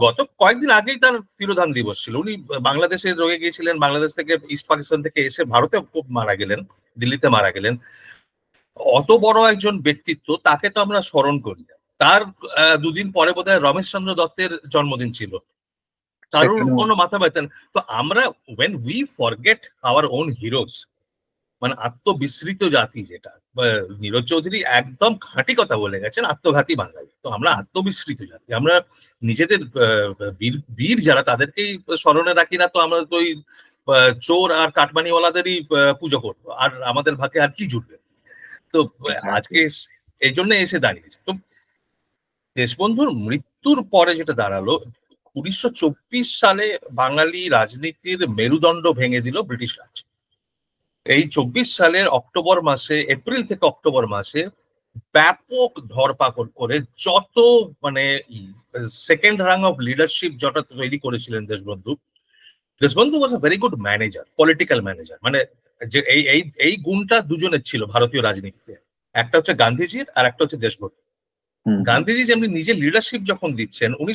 গত কয়েকদিন আগেই তার তিরোধান দিবস ছিল। উনি বাংলাদেশে রয়ে গিয়েছিলেন, বাংলাদেশ থেকে, ইস্ট পাকিস্তান থেকে এসে ভারতে মারা গেলেন, দিল্লিতে মারা গেলেন। অত বড় একজন ব্যক্তিত্ব, তাকে তো আমরা স্মরণ করি। তার দুদিন পরে বোধহয় রমেশচন্দ্র দত্তের জন্মদিন ছিল, কারোর সেখানেও কোনো মাথা ব্যথা নেই। তো আমরা when we forget our own heroes, মানে আত্মবিস্মৃত জাতি যেটা, নীরজ চৌধুরী একদম খাঁটি কথা বলে গেছেন, আত্মঘাতী বাঙালি। তো আমরা আত্মবিস্মৃত জাতি, আমরা নিজেদের বীর বীর যারা তাদেরকেই স্মরণে রাখি না, তো আমরা তো ওই চোর আর কাটমানিওয়ালাদেরই পুজো করবো, আর আমাদের ভাগে আর কি জুটবে? তো আজকে এক্স্যাক্টলি। এই জন্য এসে দাঁড়িয়েছে। তো দেশবন্ধুর মৃত্যুর পরে যেটা দাঁড়ালো, 1924 সালে বাঙালি রাজনীতির মেরুদণ্ড ভেঙে দিল ব্রিটিশ রাজ। এই 24 সালের অক্টোবর মাসে, এপ্রিল থেকে অক্টোবর মাসে ব্যাপক ধরপাকড় করে যত মানে সেকেন্ড রাং অফ লিডারশিপ যটা তৈরি করেছিলেন Deshbandhu. Deshbandhu was a very good manager, political manager. মানে যে এই গুণটা দুজনের ছিল ভারতীয় রাজনীতিতে, একটা হচ্ছে গান্ধীজির আর একটা হচ্ছে দেশবন্ধু। হুম হুম গান্ধীজি যেমনি নিজে লিডারশিপ যখন দিচ্ছেন, উনি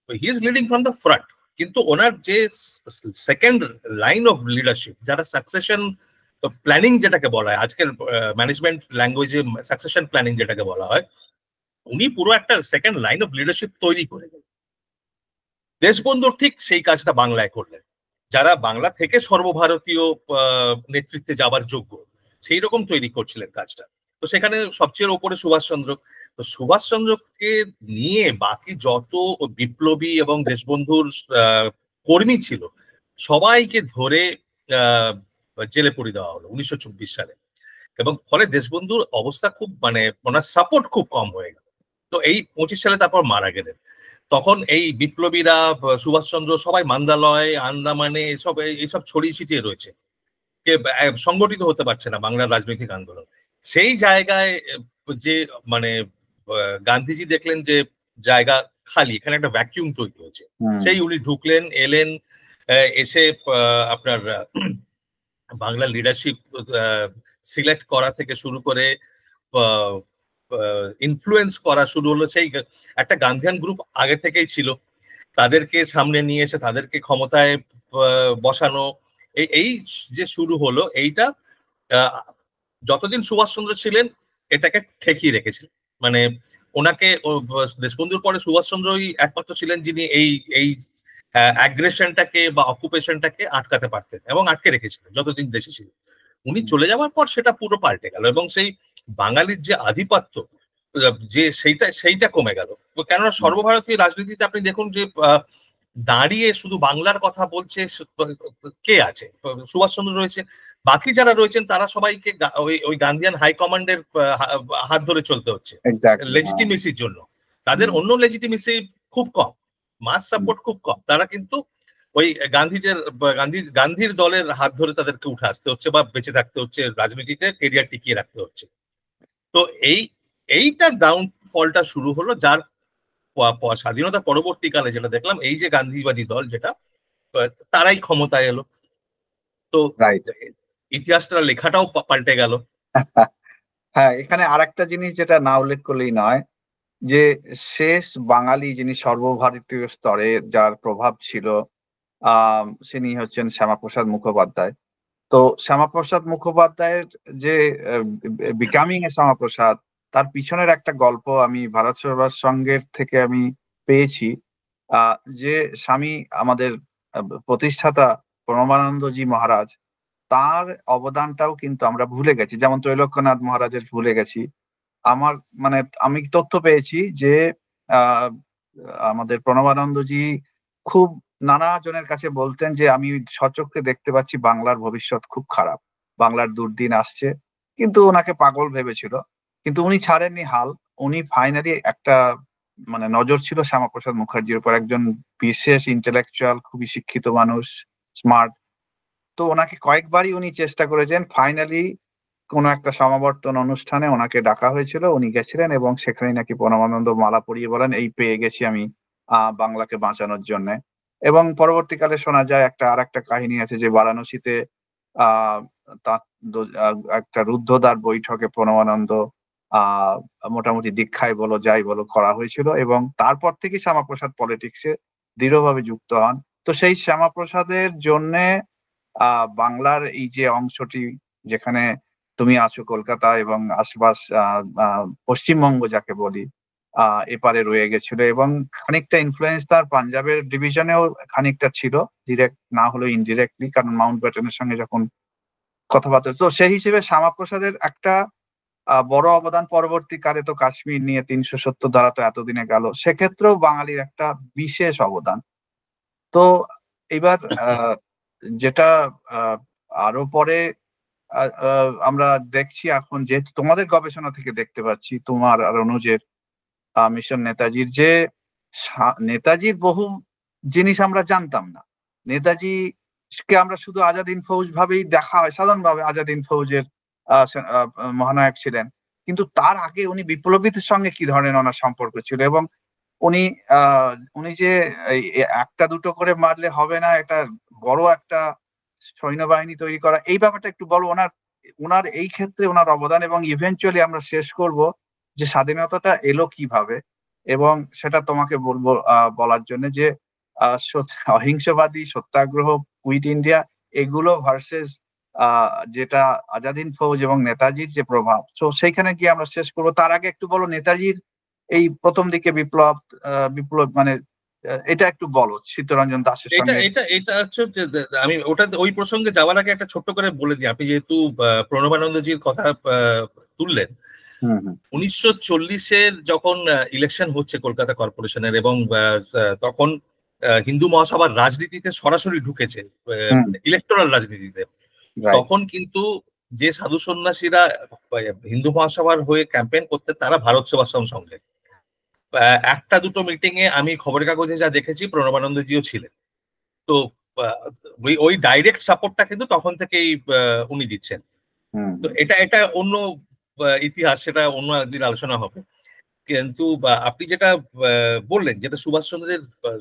he is leading from the front, কিন্তু ওনার যে সেকেন্ড লাইন অফ লিডারশিপ, যারা সাকসেশন প্ল্যানিং যেটাকে বলা হয় আজকের ম্যানেজমেন্ট ল্যাঙ্গুয়েজে, সাকসেশন প্ল্যানিং যেটাকে বলা হয়, উনি পুরো একটা সেকেন্ড লাইন অফ লিডারশিপ তৈরি করে গেলেন। দেশবন্ধু ঠিক সেই কাজটা বাংলায় করলেন। যারা বাংলা থেকে সর্বভারতীয় নেতৃত্বে যাবার যোগ্য, সেই রকম তৈরি করছিলেন কাজটা। তো সেখানে সবচেয়ে ওপরে সুভাষচন্দ্র। তো সুভাষচন্দ্রকে নিয়ে বাকি যত বিপ্লবী এবং দেশবন্ধুর কর্মী ছিল, সবাইকে ধরে আহ, জেলে পুরে দেওয়া হলো 1924 সালে। এবং ফলে দেশবন্ধুর অবস্থা খুব, মানে ওনার সাপোর্ট খুব কম হয়ে গেল। তো এই 25 সালে তারপর মারা গেলেন। তখন এই বিপ্লবীরা, সুভাষচন্দ্র, সবাই মান্দালয়, আন্দামানে এসব এইসব ছড়িয়ে ছিটিয়ে রয়েছে, কে সংগঠিত হতে পারছে না বাংলার রাজনৈতিক আন্দোলন। সেই জায়গায় যে মানে গান্ধীজি দেখলেন যে জায়গা খালি, এখানে একটা ভ্যাকিউম তৈরি হয়েছে। হুম সেই উনি ঢুকলেন, এলেন, এসে আপনার বাংলার লিডারশিপ সিলেক্ট করা থেকে শুরু করে ইনফ্লুয়েন্স করা শুরু হলো। সেই একটা গান্ধিয়ান গ্রুপ আগে থেকেই ছিল, তাদেরকে সামনে নিয়ে এসে তাদেরকে ক্ষমতায় বসানো, এই যে শুরু হলো এইটা, আহ, যতদিন সুভাষচন্দ্র ছিলেন এটাকে ঠেকিয়ে রেখেছিলেন। মানে ওনাকে দেশবন্ধুর পরে সুভাষচন্দ্রই একমাত্র ছিলেন যিনি এই এই অ্যাগ্রেশনটাকে বা অকুপেশনটাকে আটকাতে পারতেন এবং আটকে রেখেছিলেন যতদিন দেশে ছিল। উনি চলে যাওয়ার পর সেটা পুরো পাল্টে গেল, এবং সেই বাঙালির যে আধিপত্য, যে সেইটা কমে গেল। কেননা হুম সর্বভারতীয় রাজনীতিতে আপনি দেখুন যে দাঁড়িয়ে শুধু বাংলার কথা বলছে কে আছে? সুভাষচন্দ্র রয়েছে, বাকি যারা রয়েছেন তারা সবাইকে ওই গান্ধিয়ান হাইকমান্ডের হাত ধরে চলতে হচ্ছে এক্স্যাক্টলি। হ্যাঁ। লেজিটিমেসির জন্য। তাদের হুম অন্য লেজিটিমেসি খুব কম, মাস হুম সাপোর্ট খুব কম। তারা কিন্তু ওই গান্ধীর দলের হাত ধরে তাদেরকে উঠে আসতে হচ্ছে বা বেঁচে থাকতে হচ্ছে, রাজনীতিতে কেরিয়ার টিকিয়ে রাখতে হচ্ছে। তো এইটা ডাউনফলটা শুরু হলো, যার স্বাধীনতা পরবর্তীকালে যেটা দেখলাম, এই যে গান্ধীবাদী দল যেটা, তারাই ক্ষমতায় এলো। তো রাইট। ইতিহাসটা লেখাটাও পাল্টে গেল। হ্যাঁ, এখানে আরেকটা জিনিস যেটা না উল্লেখ করলেই নয়, যে শেষ বাঙালি যিনি সর্বভারতীয় স্তরে যার প্রভাব ছিল, তিনি হচ্ছেন শ্যামাপ্রসাদ মুখোপাধ্যায়। তো শ্যামাপ্রসাদ মুখোপাধ্যায়ের যে বিকামিং এ শ্যামাপ্রসাদ, তার পিছনের একটা গল্প আমি ভারত সেবা সংঘের থেকে আমি পেয়েছি। যে স্বামী আমাদের প্রতিষ্ঠাতা প্রণবানন্দজি মহারাজ, তার অবদানটাও কিন্তু আমরা ভুলে গেছি, যেমন ত্রৈলোক্যনাথ মহারাজের ভুলে গেছি। আমার মানে আমি তথ্য পেয়েছি যে আহ আমাদের প্রণবানন্দজি খুব নানা জনের কাছে বলতেন যে আমি সচক্ষে দেখতে পাচ্ছি বাংলার ভবিষ্যৎ খুব খারাপ, বাংলার দুর্দিন আসছে, কিন্তু ওনাকে পাগল ভেবেছিল। কিন্তু উনি ছাড়েননি হাল। উনি ফাইনালি একটা মানে নজর ছিল শ্যামাপ্রসাদ মুখার্জির উপর, একজন বিশেষ ইন্টেলেকচুয়াল, খুবই শিক্ষিত মানুষ, স্মার্ট। তো ওনাকে কয়েকবারই উনি চেষ্টা করেছেন। ফাইনালি কোনো একটা সমাবর্তন অনুষ্ঠানে ওনাকে ডাকা হয়েছিল, উনি গেছিলেন এবং সেখানে নাকি পরমানন্দ মালা পরিয়ে বলেন, এই পেয়ে গেছি আমি বাংলাকে বাঁচানোর জন্য। এবং পরবর্তীকালে শোনা যায় আর একটা কাহিনী আছে যে বারাণসীতে আহ তার একটা রুদ্ধদ্বার বৈঠকে পরমানন্দ আহ মোটামুটি দীক্ষায় বলো যাই বলো করা হয়েছিল, এবং তারপর থেকে শ্যামাপ্রসাদ পলিটিক্সে দৃঢ়ভাবে যুক্ত হন। তো সেই শ্যামাপ্রসাদের জন্য বাংলার এই যে অংশটি, যেখানে তুমি আছো কলকাতা এবং আশপাশ পশ্চিমবঙ্গ যাকে বলি, এপারে রয়ে গেছিল, এবং খানিকটা ইনফ্লুয়েন্স তার পাঞ্জাবের ডিভিশনেও খানিকটা ছিল, ডিরেক্ট না হলেও ইনডিরেক্টলি, কারণ মাউন্ট ব্যাটেনের সঙ্গে যখন কথাবার্তা। তো সেই হিসেবে শ্যামাপ্রসাদের একটা বড় অবদান, পরবর্তীকালে তো কাশ্মীর নিয়ে 370 ধারা তো এতদিনে গেল, সেক্ষেত্রেও বাঙালির একটা বিশেষ অবদান। তো এবার যেটা আরো পরে আমরা দেখছি এখন, যেহেতু তোমাদের গবেষণা থেকে দেখতে পাচ্ছি, তোমার আর অনুজের মিশন নেতাজির, যে নেতাজির বহু জিনিস আমরা জানতাম না। নেতাজিকে আমরা শুধু আজাদ হিন্দ ফৌজ ভাবেই দেখা হয়, সাধারণভাবে আজাদ হিন্দ ফৌজের মহানায়ক ছিলেন, কিন্তু তার আগে উনি বিপ্লবীদের সঙ্গে কি ধরনের ওনার সম্পর্ক ছিল, এবং উনি উনি যে একটা দুটো করে মারলে হবে না, একটা বড় একটা সৈন্যবাহিনী তৈরি করা, এই ব্যাপারটা একটু বলো, ওনার ওনার এই ক্ষেত্রে ওনার অবদান, এবং ইভেনচুয়ালি আমরা শেষ করব যে স্বাধীনতাটা এলো কিভাবে। এবং সেটা তোমাকে বলবো বলার জন্য যে অহিংসবাদী সত্যাগ্রহ, কুইট ইন্ডিয়া, এগুলো ভার্সেস যেটা আজাদ হিন্দ ফৌজ এবং নেতাজির যে প্রভাব, তো সেইখানে গিয়ে আমরা শেষ করবো। তার আগে একটু বলো নেতাজির এই প্রথম দিকে বিপ্লব, বিপ্লব মানে এটা একটু বলো চিত্তরঞ্জন দাসের এটা সঙ্গে। এটা এটা হচ্ছে যে আমি ওটা ওই প্রসঙ্গে যাওয়ার আগে একটা ছোট্ট করে বলে দিই, আপনি যেহেতু প্রণবানন্দজির কথা তুললেন, 1940-এর যখন ইলেকশন হচ্ছে কলকাতা কর্পোরেশনের, এবং তখন হিন্দু মহাসভার রাজনীতিতে সরাসরি ঢুকেছে, ইলেকটোরাল রাজনীতিতে, তখন কিন্তু যে সাধু সন্ন্যাসীরা হিন্দু মহাসভার হয়ে ক্যাম্পেইন করতেন তারা ভারত সেবাশ্রম সঙ্গে, একটা দুটো মিটিং এ আমি খবরের কাগজে যা দেখেছি প্রণবানন্দজিও ছিলেন। তো ওই ডাইরেক্ট সাপোর্টটা কিন্তু তখন থেকেই উনি দিচ্ছেন। তো এটা এটা অন্য ইতিহাস, সেটা অন্য একদিন আলোচনা হবে। কিন্তু আপনি যেটা বললেন, যেটা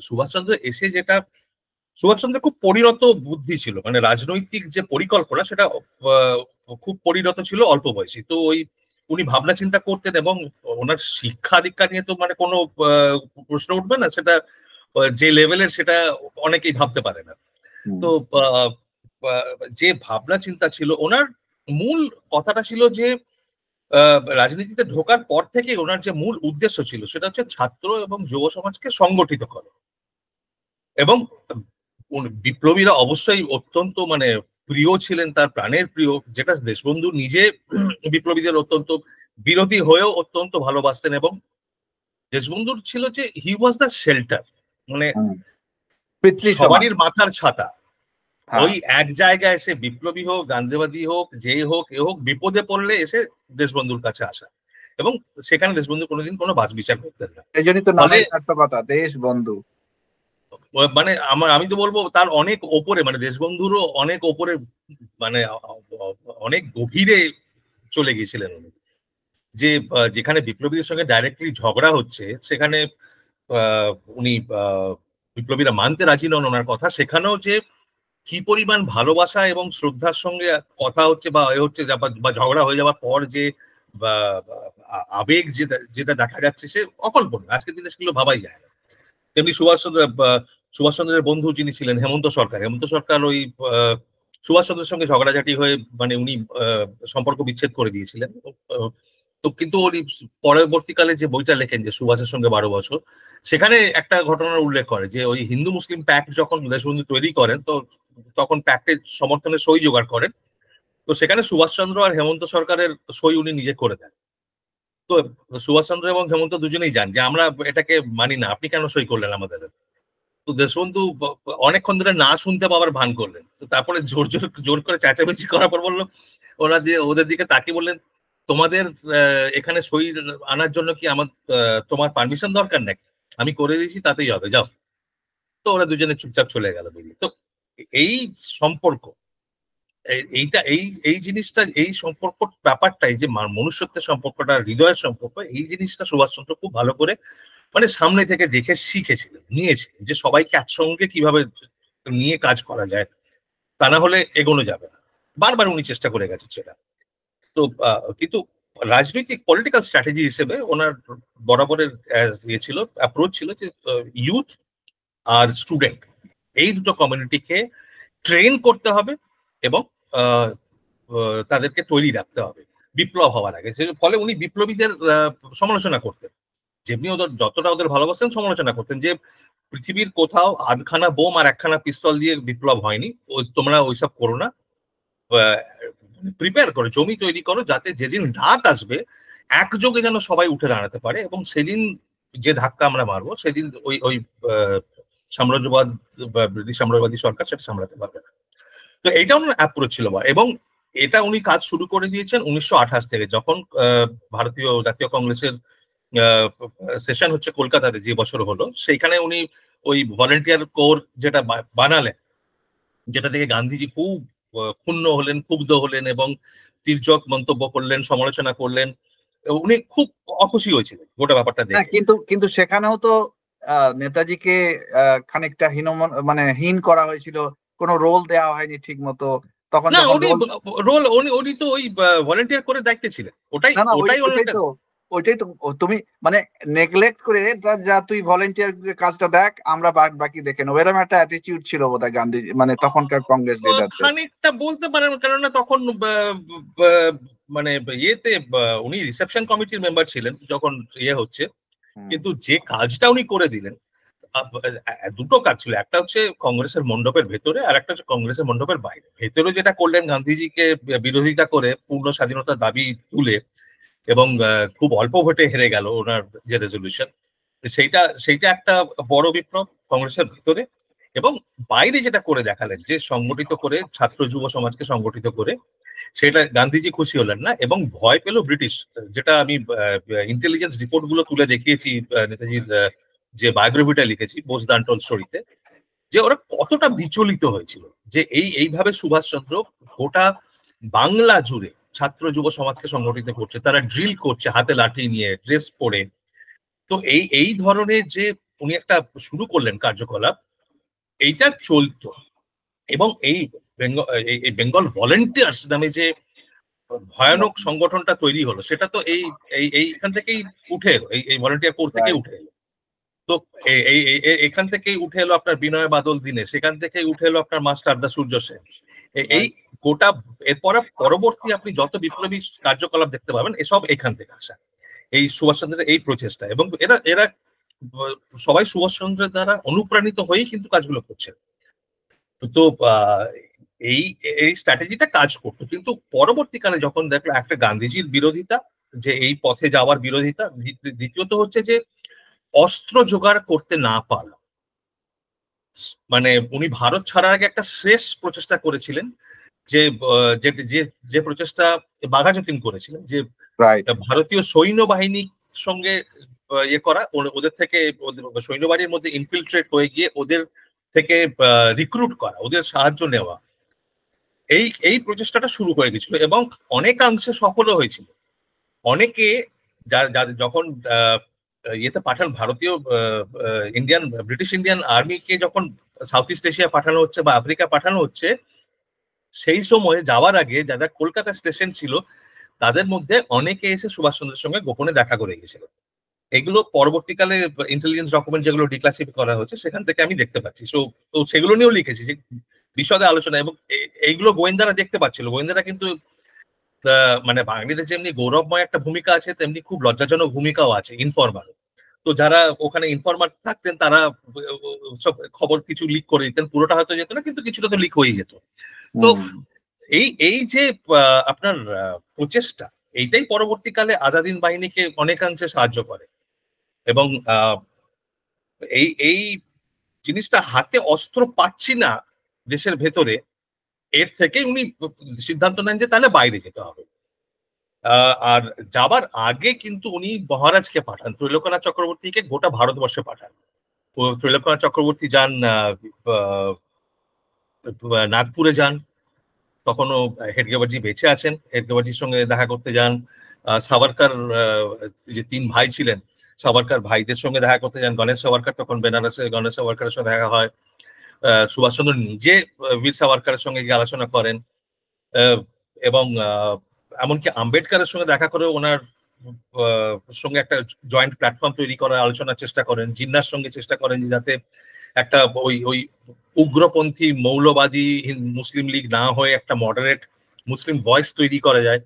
সুভাষচন্দ্র এসে যেটা, সুভাষচন্দ্রের খুব পরিণত বুদ্ধি ছিল, মানে রাজনৈতিক যে পরিকল্পনা সেটা খুব পরিণত ছিল অল্প বয়সী। তো উনি ভাবনা চিন্তা করতেন, এবং ওনার শিক্ষা দীক্ষা নিয়ে তো মানে কোনো প্রশ্ন উঠবে না, সেটা যে লেভেলের সেটা অনেকেই ভাবতে পারে না। তো যে ভাবনা চিন্তা ছিল ওনার, মূল কথাটা ছিল যে রাজনীতিতে ঢোকার পর থেকে ওনার যে মূল উদ্দেশ্য ছিল সেটা হচ্ছে ছাত্র এবং যুব সমাজকে সংগঠিত করা। এবং বিপ্লবীরা অবশ্যই অত্যন্ত মানে প্রিয় ছিলেন, তার প্রাণের প্রিয়, যেটা দেশবন্ধু নিজে বিপ্লবীদের অত্যন্ত বিরোধী হয়েও অত্যন্ত ভালোবাসতেন। এবং দেশবন্ধুর ছিল যে হি ওয়াজ দ্য শেল্টার, মানে সবারই মাথার ছাতা। ওই এক জায়গায় এসে বিপ্লবী হোক, গান্ধীবাদী হোক, যেই হোক এ হোক, বিপদে পড়লে এসে দেশবন্ধুর কাছে আসা, এবং সেখানে দেশবন্ধু কোনোদিন কোনো বাছ বিচার করতেন না। এই জন্যই তো নামের সার্থকতা দেশবন্ধু। মানে আমি তো বলবো তার অনেক ওপরে, মানে দেশবন্ধুরও অনেক ওপরে, মানে অনেক গভীরে চলে গিয়েছিলেন উনি। যে যেখানে বিপ্লবীদের সঙ্গে ডাইরেক্টলি ঝগড়া হচ্ছে, সেখানে উনি বিপ্লবীরা মানতে রাজি নন ওনার কথা, সেখানেও যে কি পরিমাণ ভালোবাসা এবং শ্রদ্ধার সঙ্গে কথা হচ্ছে বা এ হচ্ছে, বা ঝগড়া হয়ে যাওয়ার পর যে আবেগ যেটা দেখা যাচ্ছে, সে অকল্পনীয়। আজকের দিনে সেগুলো ভাবাই যায় না। তেমনি সুভাষচন্দ্রের বন্ধু যিনি ছিলেন হেমন্ত সরকার ওই সুভাষচন্দ্রের সঙ্গে ঝগড়াঝাটি হয়ে মানে উনি সম্পর্ক বিচ্ছেদ করে দিয়েছিলেন। তো কিন্তু উনি পরবর্তীকালে যে বইটা লেখেন যে সুভাষের সঙ্গে 12 বছর, সেখানে একটা ঘটনার উল্লেখ করে যে ওই হিন্দু মুসলিম প্যাক্ট যখন দেশবন্ধু তৈরি করেন, তো তখন প্যাক্টের সমর্থনে সই জোগাড় করেন। তো সেখানে সুভাষচন্দ্র আর হেমন্ত সরকারের সই উনি নিজে করে দেন। তো সুভাষচন্দ্র এবং হেমন্ত দুজনেই জান যে আমরা এটাকে মানি না, আপনি কেন সই করলেন আমাদের। তো দেশবন্ধু অনেকক্ষণ ধরে না শুনতে পাওয়ার ভান করলেন। তো তারপরে জোর করে চেঁচামেচি করার পর বললো, ওদের দিকে তাকিয়ে বললেন, তোমাদের এখানে সই আনার জন্য কি তোমার পারমিশন দরকার নাকি? আমি করে দিয়েছি, তাতেই হবে, যাও। তো ওরা দুজনে চুপচাপ চলে গেল বেরিয়ে। তো এই সম্পর্ক, এই জিনিসটা, এই সম্পর্ক ব্যাপারটাই যে মনুষ্যত্বের সম্পর্কটা, হৃদয়ের সম্পর্ক, এই জিনিসটা সুভাষচন্দ্র খুব ভালো করে মানে সামনে থেকে দেখে শিখেছিলেন, নিয়েছিলেন, যে সবাইকে একসঙ্গে কিভাবে নিয়ে কাজ করা যায়, তা না হলে এগোনো যাবে না। বারবার উনি চেষ্টা করে গেছেন সেটা। তো কিন্তু রাজনৈতিক পলিটিক্যাল স্ট্র্যাটেজি হিসেবে ওনার বরাবরের ইয়ে ছিল, অ্যাপ্রোচ ছিল যে ইউথ আর স্টুডেন্ট, এই দুটো কমিউনিটিকে ট্রেন করতে হবে এবং তাদেরকে তৈরি রাখতে হবে বিপ্লব হওয়ার আগে। ফলে উনি বিপ্লবীদের সমালোচনা করতেন, যেমনি ওদের যতটা ওদের ভালোবাসতেন সমালোচনা করতেন যে পৃথিবীর কোথাও আধখানা বোম আর একখানা পিস্তল দিয়ে বিপ্লব হয়নি, তোমরা ওইসব করো না, প্রিপেয়ার করো, জমি তৈরি করো, যাতে যেদিন ডাক আসবে একযোগে যেন সবাই উঠে দাঁড়াতে পারে, এবং সেদিন যে ধাক্কা আমরা মারবো সেদিন ওই ওই সাম্রাজ্যবাদ বা ব্রিটিশ সাম্রাজ্যবাদী সরকার সেটা সামলাতে পারবে না। তো এইটা ওনার অ্যাপ্রোচ ছিল। এবং এটা উনি কাজ শুরু করে দিয়েছেন 1928 থেকে, যখন ভারতীয় জাতীয় কংগ্রেসের সেশন হচ্ছে কলকাতাতে যে বছর হলো, সেইখানে উনি ওই ভলেন্টিয়ার কোর যেটা বানালেন, যেটা থেকে গান্ধীজি খুব ক্ষুণ্ণ হলেন, ক্ষুব্ধ হলেন এবং তির্যক মন্তব্য করলেন, সমালোচনা করলেন। উনি খুব অখুশি হয়েছিলেন গোটা ব্যাপারটা দেখে। কিন্তু কিন্তু সেখানেও তো নেতাজিকে খানিকটা মানে হীন করা হয়েছিল, কোনো রোল দেওয়া হয়নি ঠিক মতো। তখন না, যখন উনি রোল উনি তো ওই ভলেন্টিয়ার করে দায়িত্বে ছিলেন, ওটাই না না ওটাই ওইটাই তো তুমি মানে নেগলেক্ট করে যা তুই ভলেন্টিয়ার কাজটা দেখ, আমরা বাকি দেখে নেবো, এরকম একটা অ্যাটিটিউড ছিল বোধহয় গান্ধী মানে তখনকার কংগ্রেস লিডারদের। খানিকটা বলতে পারেন, কেননা তখন মানে ইয়েতে উনি রিসেপশন কমিটির মেম্বার ছিলেন যখন ইয়ে হচ্ছে, কিন্তু যে কাজটা উনি করে দিলেন, দুটো কাজ ছিল, একটা হচ্ছে কংগ্রেসের মণ্ডপের ভেতরে আর একটা হচ্ছে কংগ্রেসের মণ্ডপের বাইরে। ভেতরে যেটা করলেন গান্ধীজিকে বিরোধিতা করে পূর্ণ স্বাধীনতার দাবি তুলে, এবং খুব অল্প ভোটে হেরে গেল ওনার যে রেজলিউশন, সেইটা সেইটা একটা বড় বিপ্লব কংগ্রেসের ভিতরে। এবং বাইরে যেটা করে দেখালেন, যে সংগঠিত করে ছাত্র যুব সমাজকে সংগঠিত করে, সেটা গান্ধীজি খুশি হলেন না এবং ভয় পেল ব্রিটিশ। যেটা আমি ইন্টেলিজেন্স রিপোর্ট গুলো তুলে দেখিয়েছি নেতাজির যে বায়োগ্রাফিটা লিখেছি বোস দ্য আনটোল্ড স্টোরিতে, যে ওরা কতটা বিচলিত হয়েছিল যে এইভাবে সুভাষচন্দ্র গোটা বাংলা জুড়ে ছাত্র যুব সমাজকে সংগঠিত করছে, তারা ড্রিল করছে হাতে লাঠি নিয়ে, ড্রেস পরে। তো এই ধরনের যে উনি একটা শুরু করলেন কার্যকলাপ, এইটা চলতো। এবং এই বেঙ্গল ভলেন্টিয়ার্স নামে যে ভয়ানক সংগঠনটা তৈরি হলো, সেটা তো এইখান থেকেই উঠে এলো, এই ভলেন্টিয়ার কোর থেকে উঠে এলো। তো এখান থেকেই উঠে এলো আপনার বিনয় বাদল দীনেশ, সেখান থেকেই উঠে এলো আপনার মাস্টার দা সূর্য সেন। এই গোটা এরপরে পরবর্তী আপনি যত বিপ্লবী কার্যকলাপ দেখতে পাবেন, এসব এখান থেকে আসা, এই সুভাষচন্দ্রের এই প্রচেষ্টা। এবং এরা এরা সবাই সুভাষচন্দ্রের দ্বারা অনুপ্রাণিত হয়েই কিন্তু কাজগুলো করছে। তো এই এই স্ট্র্যাটেজিটা কাজ করতো, কিন্তু পরবর্তীকালে যখন দেখলো একটা গান্ধীজির বিরোধিতা, যে এই পথে যাওয়ার বিরোধিতা, দ্বিতীয়ত হচ্ছে যে অস্ত্র জোগাড় করতে না পারা। মানে উনি ভারত ছাড়ার আগে একটা শেষ প্রচেষ্টা করেছিলেন, যে যে প্রচেষ্টা বাঘাযতীন করেছিলেন, যে ভারতীয় সৈন্যবাহিনীর সঙ্গে ইয়ে করা, ওদের থেকে সৈন্যবাহিনীর মধ্যে ইনফিলট্রেট হয়ে গিয়ে ওদের থেকে রিক্রুট করা, ওদের সাহায্য নেওয়া। এই প্রচেষ্টাটা শুরু হয়ে গেছিল এবং অনেকাংশে সফলও হয়েছিল। অনেকে যখন ইয়েতে পাঠান, ভারতীয় ব্রিটিশ ইন্ডিয়ান আর্মিকে যখন সাউথ ইস্ট এশিয়া পাঠানো হচ্ছে বা আফ্রিকা পাঠানো হচ্ছে, সেই সময় যাওয়ার আগে যারা কলকাতা স্টেশন ছিল, তাদের মধ্যে অনেকে এসে সুভাষচন্দ্রের সঙ্গে গোপনে দেখা করে গেছিল। এগুলো পরবর্তীকালে ইন্টেলিজেন্স ডকুমেন্ট যেগুলো ডিক্লাসিফাই করা হচ্ছে, সেখান থেকে আমি দেখতে পাচ্ছি। তো সেগুলো নিয়েও লিখেছি, যে বিশদে আলোচনা। এবং এইগুলো গোয়েন্দারা দেখতে পাচ্ছিল। গোয়েন্দারা কিন্তু মানে বাঙালিদের যেমনি গৌরবময় একটা ভূমিকা আছে, তেমনি খুব লজ্জাজনক ভূমিকাও আছে ইনফরমাল। তো যারা ওখানে ইনফরমার থাকতেন, তারা সব খবর কিছু লিক করে দিতেন, পুরোটা হয়তো যেত না, কিন্তু কিছুটা তো লিক হয়ে যেত। তো এই যে আপনার প্রচেষ্টা, এইটাই পরবর্তীকালে আজাদিন বাহিনীকে অনেকাংশে সাহায্য করে। এবং এই জিনিসটা, হাতে অস্ত্র পাচ্ছি না দেশের ভেতরে, এর থেকে উনি সিদ্ধান্ত নেন যে তাহলে বাইরে যেতে হবে। আর যাবার আগে কিন্তু উনি মহারাজকে পাঠান, ত্রৈলোক্যনাথ চক্রবর্তীকে গোটা ভারতবর্ষে পাঠান। ত্রৈলোক্যনাথ চক্রবর্তী যান নাগপুরে, যান, তখনও হেডগেবারজি বেঁচে আছেন, হেডগেবারজির সঙ্গে দেখা করতে যান। সাভারকার যে 3 ভাই ছিলেন, সাভারকার ভাইদের সঙ্গে দেখা করতে যান। গণেশ সাভারকার তখন বেনারসে, গণেশ সাভারকারের সঙ্গে দেখা হয়। সুভাষচন্দ্র নিজে বীর সাভারকারের সঙ্গে গিয়ে আলোচনা করেন, এবং এমনকি আম্বেদকারের সঙ্গে দেখা করে ওনার সঙ্গে একটা জয়েন্ট প্ল্যাটফর্ম তৈরি করার আলোচনার চেষ্টা করেন। জিন্নার সঙ্গে চেষ্টা করেন যাতে একটা ওই উগ্রপন্থী মৌলবাদী মুসলিম লীগ না হয়ে একটা মডারেট মুসলিম ভয়েস তৈরি করা যায়।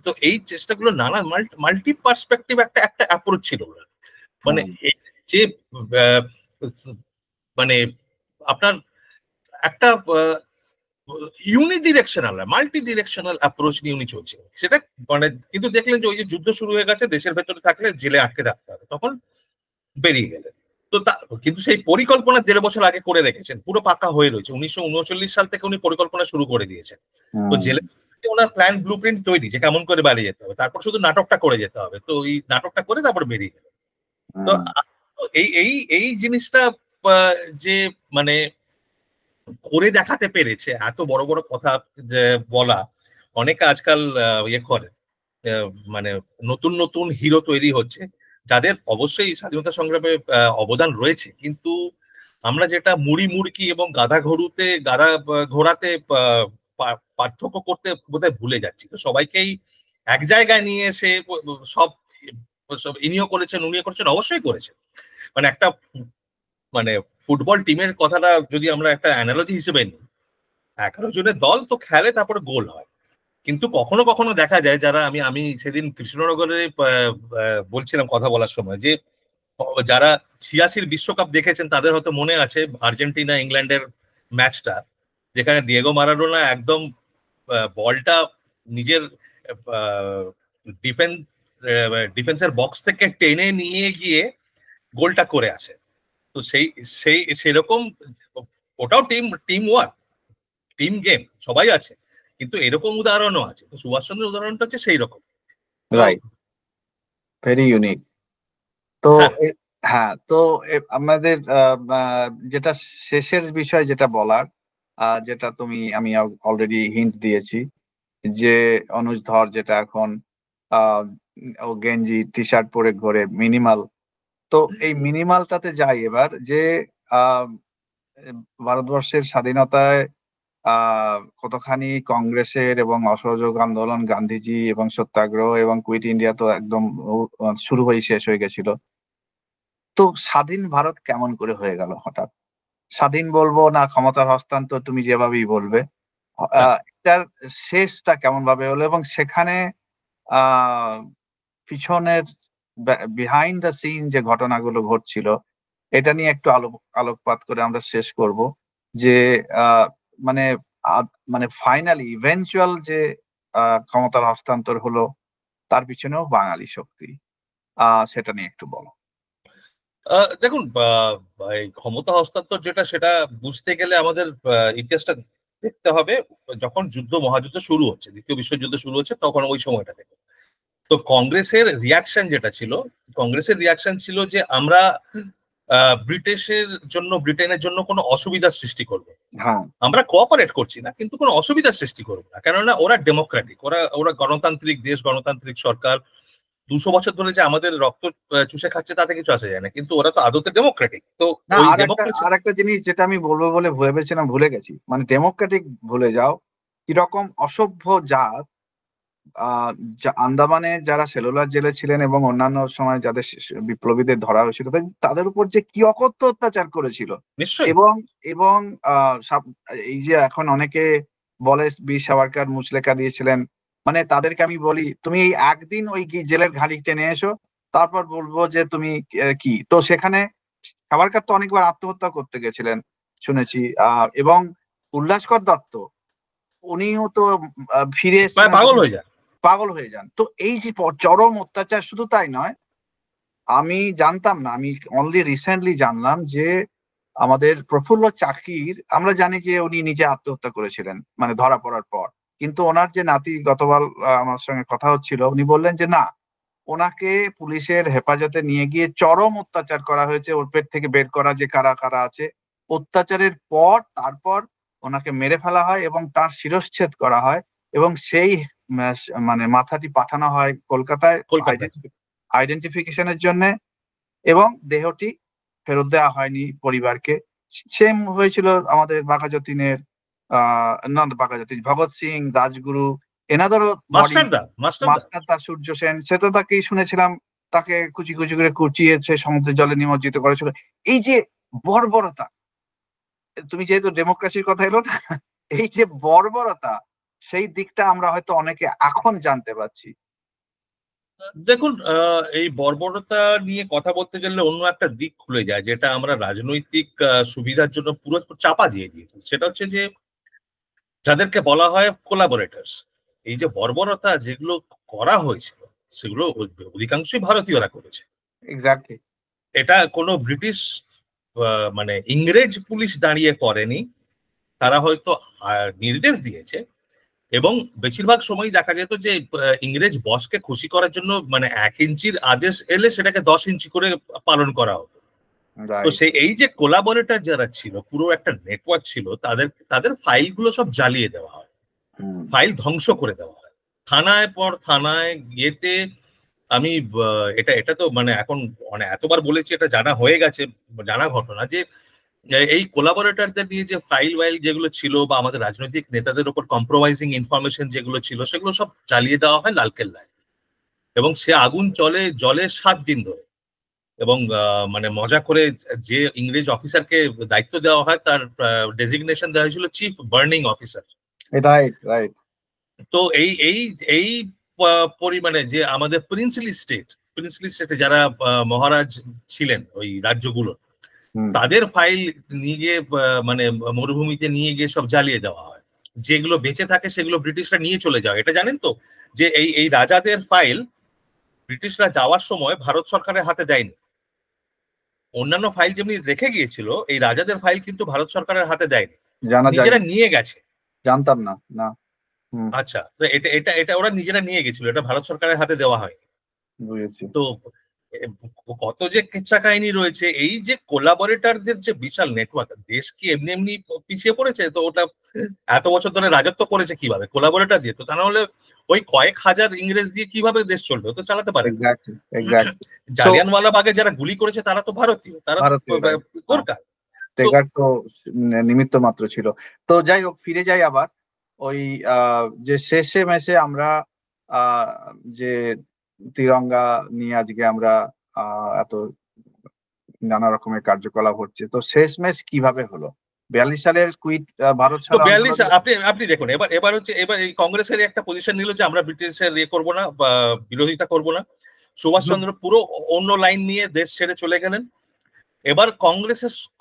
তো এই চেষ্টাগুলো নানা মাল্টি পার্সপেক্টিভ একটা অ্যাপ্রোচ ছিল। মানে যে আহ, মানে আপনার একটা ইউনিডিরেকশনাল মাল্টি ডিরেকশনাল অ্যাপ্রোচ নিয়ে উনি চলছে সেটা মানে কিন্তু দেখলেন যে ওই যে যুদ্ধ শুরু হয়ে গেছে দেশের ভেতরে থাকলে জেলে আটকে থাকতে হবে তখন বেরিয়ে গেলেন তো কিন্তু সেই পরিকল্পনা 1.5 বছর আগে করে রেখেছেন পুরো পাকা হয়ে রয়েছে 1939 সাল থেকে উনি পরিকল্পনা শুরু করে দিয়েছেন তো জেলে ওনার প্ল্যান ব্লু প্রিন্ট তৈরি যে কেমন করে বাড়িয়ে যেতে হবে তারপর শুধু নাটকটা করে যেতে হবে তো এই নাটকটা করে তারপর বেরিয়ে গেল তো এই এই এই জিনিসটা যে মানে করে দেখাতে পেরেছে এত বড় বড় কথা যে বলা অনেকে আজকাল ইয়ে করে মানে নতুন নতুন হিরো তৈরি হচ্ছে যাদের অবশ্যই স্বাধীনতা সংগ্রামে অবদান রয়েছে কিন্তু আমরা যেটা মুড়ি মুড়কি এবং গাধা ঘড়ুতে গাধা ঘোড়াতে পার্থক্য করতে বোধহয় ভুলে যাচ্ছি তো সবাইকেই এক জায়গায় নিয়ে এসে সব সব ইনিও করেছেন উনিও করেছেন অবশ্যই করেছেন মানে একটা মানে ফুটবল টিমের কথাটা যদি আমরা একটা অ্যানালজি হিসেবে নিই 11 জনের দল তো খেলে তারপরে গোল হয় কিন্তু কখনো কখনো দেখা যায় যারা আমি আমি সেদিন কৃষ্ণনগরে বলছিলাম কথা বলার সময় যে যারা 86 বিশ্বকাপ দেখেছেন তাদের হয়তো মনে আছে আর্জেন্টিনা ইংল্যান্ডের ম্যাচটা যেখানে ডিয়েগো মারাডোনা একদম বলটা নিজের ডিফেন্স ডিফেন্সের বক্স থেকে টেনে নিয়ে গিয়ে গোলটা করে আসে তো সেই সেই সেরকম ওটাও team team work team game সবাই আছে কিন্তু এরকম উদাহরণও আছে তো সুভাষচন্দ্রের উদাহরণটা হচ্ছে সেই রকম রাইট, ভেরি ইউনিক। তো হ্যাঁ হ্যাঁ, তো আমাদের যেটা শেষের বিষয় যেটা বলার, যেটা আমি অলরেডি হিন্ট দিয়েছি, যে অনুজ ধর যেটা এখন আহ, ও গেঞ্জি টি শার্ট পরে ঘোরে মিনিমাল। তো এই মিনিমালটাতে যাই এবার, যে আহ, ভারতবর্ষের স্বাধীনতায় কতখানি কংগ্রেসের এবং অসহযোগ আন্দোলন, গান্ধীজি এবং সত্যাগ্রহ এবং কুইট ইন্ডিয়া তো একদম শুরু হয়ে শেষ হয়ে গেছিল। তো স্বাধীন ভারত কেমন করে হয়ে গেল হঠাৎ? স্বাধীন বলবো না ক্ষমতার হস্তান্তর, তুমি যেভাবেই বলবে, হ্যাঁ এটার শেষটা কেমন ভাবে হলো, এবং সেখানে আহ পিছনের বিহাইন্ড দ্য সিন যে ঘটনাগুলো ঘটছিল, এটা নিয়ে একটু আলোকপাত করে আমরা শেষ করব। যে আহ, মানে মানে ফাইনালি ইভেনচুয়াল যে ক্ষমতার হস্তান্তর হলো, তার পিছনেও বাঙালি শক্তি, সেটা নিয়ে একটু বলো। দেখুন এই ক্ষমতা হস্তান্তর যেটা সেটা বুঝতে গেলে আমাদের ইতিহাসটা দেখতে হবে যখন মহাযুদ্ধ শুরু হচ্ছে দ্বিতীয় বিশ্বযুদ্ধ শুরু হচ্ছে তখন ওই সময়টা থেকে তো কংগ্রেসের রিয়াকশন ছিল যে আমরা ব্রিটেনের জন্য কোনো অসুবিধা সৃষ্টি করব হ্যাঁ, আমরা কোঅপারেট করছি না কিন্তু কোনো অসুবিধা সৃষ্টি করবো না কেননা ওরা ডেমোক্রেটিক ওরা ওরা গণতান্ত্রিক দেশ গণতান্ত্রিক সরকার 200 বছর ধরে যে আমাদের রক্ত চুষে খাচ্ছে তাতে কিছু আসে যায় না কিন্তু ওরা তো আদতে ডেমোক্রেটিক তো না, ওই আর একটা জিনিস যেটা আমি বলবো বলে ভেবেছিলাম, ভুলে গেছি। মানে ডেমোক্রেটিক ভুলে যাও, কিরকম অসভ্য জাত আহ আন্দামানে যারা সেলুলার জেলে ছিলেন এবং অন্যান্য সময় যাদের বিপ্লবীদের ধরা হয়েছিল, তাদের উপর যে কি অকথ্য অত্যাচার করেছিল। নিশ্চয়ই এবং এবং এই যে এখন অনেকে বলে বীর সাভারকর মুচলেকা দিয়েছিলেন, মানে তাদেরকে আমি বলি, তুমি এই একদিন ওই জেলের ঘানি টেনে এসো, তারপর বলবো যে তুমি কি। তো সেখানে সাভারকর তো অনেকবার আত্মহত্যা করতে গেছিলেন শুনেছি, এবং উল্লাসকর দত্ত, উনিও তো ফিরে প্রায় এসেছিলেন, পাগল হয়ে যায় পাগল হয়ে যান। তো এই যে চরম অত্যাচার, শুধু তাই নয়, আমি জানতাম না, আমি অনলি রিসেন্টলি জানলাম যে আমাদের প্রফুল্ল চাকির, আমরা জানি যে উনি নিজে আত্মহত্যা করেছিলেন মানে ধরা পড়ার পর, কিন্তু ওনার যে নাতি গতকাল আমার সঙ্গে কথা হচ্ছিল, উনি বললেন যে না, ওনাকে পুলিশের হেফাজতে নিয়ে গিয়ে চরম অত্যাচার করা হয়েছে, ওর পেট থেকে বের করা যে কারা কারা আছে, অত্যাচারের পর তারপর ওনাকে মেরে ফেলা হয় এবং তার শিরশ্ছেদ করা হয়, এবং সেই মানে মাথাটি পাঠানো হয় কলকাতায় কলকাতায় আইডেন্টিফিকেশনের জন্য, এবং দেহটি ফেরত দেওয়া হয়নি পরিবারকে। সেম হয়েছিল আমাদের বাঘা যতীনের, না বাঘা যতীন, ভগৎ সিং, রাজগুরু, এনাদেরও বডি, মাস্টারদা মাস্টার তার সূর্য সেন, সে তো তাকেই শুনেছিলাম, তাকে কুচি কুচি করে কুচিয়েছে, সমুদ্রের জলে নিমজ্জিত করেছিল। এই যে বর্বরতা, তুমি যেহেতু ডেমোক্রেসির কথা এলো না, এই যে বর্বরতা, সেই দিকটা আমরা হয়তো অনেকে এখন জানতে পারছি। দেখুন, এই বর্বরতা নিয়ে কথা বলতে গেলে অন্য একটা দিক খুলে যায়, যেটা আমরা রাজনৈতিক সুবিধার জন্য পুরো চাপা দিয়ে দিয়েছি। সেটা হচ্ছে যে যাদেরকে বলা হয় কোলাবোরেটরস, এই যে বর্বরতা যেগুলো করা হয়েছিল সেগুলো অধিকাংশই ভারতীয়রা করেছে। এক্স্যাক্টলি। এটা কোনো ব্রিটিশ মানে ইংরেজ পুলিশ দাঁড়িয়ে করেনি, তারা হয়তো নির্দেশ দিয়েছে। এবং বেশিরভাগ সময় দেখা যেত যে ইংরেজ বসকে খুশি করার জন্য মানে 1 ইঞ্চির আদেশ এলে সেটাকে 10 ইঞ্চি করে পালন করা হতো। তো রাইট। সেই এই যে কোলাবোরেটর যারা ছিল, পুরো একটা নেটওয়ার্ক ছিল, তাদের তাদের ফাইলগুলো সব জ্বালিয়ে দেওয়া হয়, ফাইল ধ্বংস করে দেওয়া হয় থানায় পর থানায় গিয়েতে। আমি এটা এটা তো মানে এখন মানে এতবার বলেছি, এটা জানা হয়ে গেছে, জানা ঘটনা যে এই কোলাবোরেটরদের নিয়ে যে ফাইল ওয়াইল যেগুলো ছিল বা আমাদের রাজনৈতিক নেতাদের উপর কম্প্রোমাইজিং ইনফরমেশন যেগুলো ছিল, সেগুলো সব জ্বালিয়ে দেওয়া হয় লালকেল্লায়। এবং সে আগুন জলে 7 দিন ধরে। এবং মানে মজা করে যে ইংরেজ অফিসারকে দায়িত্ব দেওয়া হয়, তার ডেজিগনেশন দেওয়া হয়েছিল chief burning officer. Right, right. তো এই এই এই পরিমাণে যে আমাদের প্রিন্সলি স্টেটে যারা মহারাজ ছিলেন ওই রাজ্যগুলো, তাদের ফাইল নিয়ে গিয়ে মানে মরুভূমিতে নিয়ে গিয়ে সব জ্বালিয়ে দেওয়া হয়। যেগুলো বেঁচে থাকে সেগুলো ব্রিটিশরা নিয়ে চলে যায়। এটা জানেন তো যে এই এই রাজাদের ফাইল ব্রিটিশরা যাওয়ার সময় ভারত সরকারের হাতে দেয়নি। অন্যান্য ফাইল যেমনি রেখে গিয়েছিল, এই রাজাদের ফাইল কিন্তু ভারত সরকারের হাতে দেয়নি, জানা যায় নিজেরা নিয়ে গেছে। জানতাম না। না। আচ্ছা, তো এটা এটা এটা ওরা নিজেরা নিয়ে গেছিল, এটা ভারত সরকারের হাতে দেওয়া হয়। বুঝেছি। তো এ, কত যে কেচ্ছা কাহিনী রয়েছে। এই যে কোলাবরেটরদের যে বিশাল নেটওয়ার্ক, দেশ কি এমনি এমনি পিছিয়ে পড়েছে? তো ওটা এত বছর ধরে রাজত্ব করেছে কিভাবে? কোলাবরেটর দিয়ে। তো তা না হলে ওই কয়েক হাজার ইংরেজ দিয়ে কিভাবে দেশ চলবে? তো চালাতে পারে না। Exactly, exactly. তো জালিয়ানওয়ালা বাগে যারা গুলি করেছে তারা তো ভারতীয়, তারা তো ভারতীয়, রাইট। গোর্খা। তো টেগার তো নিমিত্ত মাত্র ছিল। তো যাই হোক, ফিরে যাই আবার ওই যে শেষে মেশে আমরা যে তিরঙ্গা নিয়ে আজকে আমরা এত নানা রকমের কার্যকলাপ হচ্ছে, তো শেষমেশ কিভাবে হলো 42 সালের কুইট ভারত তো ছাড়ো 42 আন্দোলন? আপনি আপনি দেখুন, এবার এবার হচ্ছে এবার এই কংগ্রেসের একটা পজিশন নিল যে আমরা ব্রিটিশের করবো না বা বিরোধিতা করবো না। সুভাষচন্দ্র পুরো অন্য লাইন নিয়ে দেশ ছেড়ে চলে গেলেন। এবার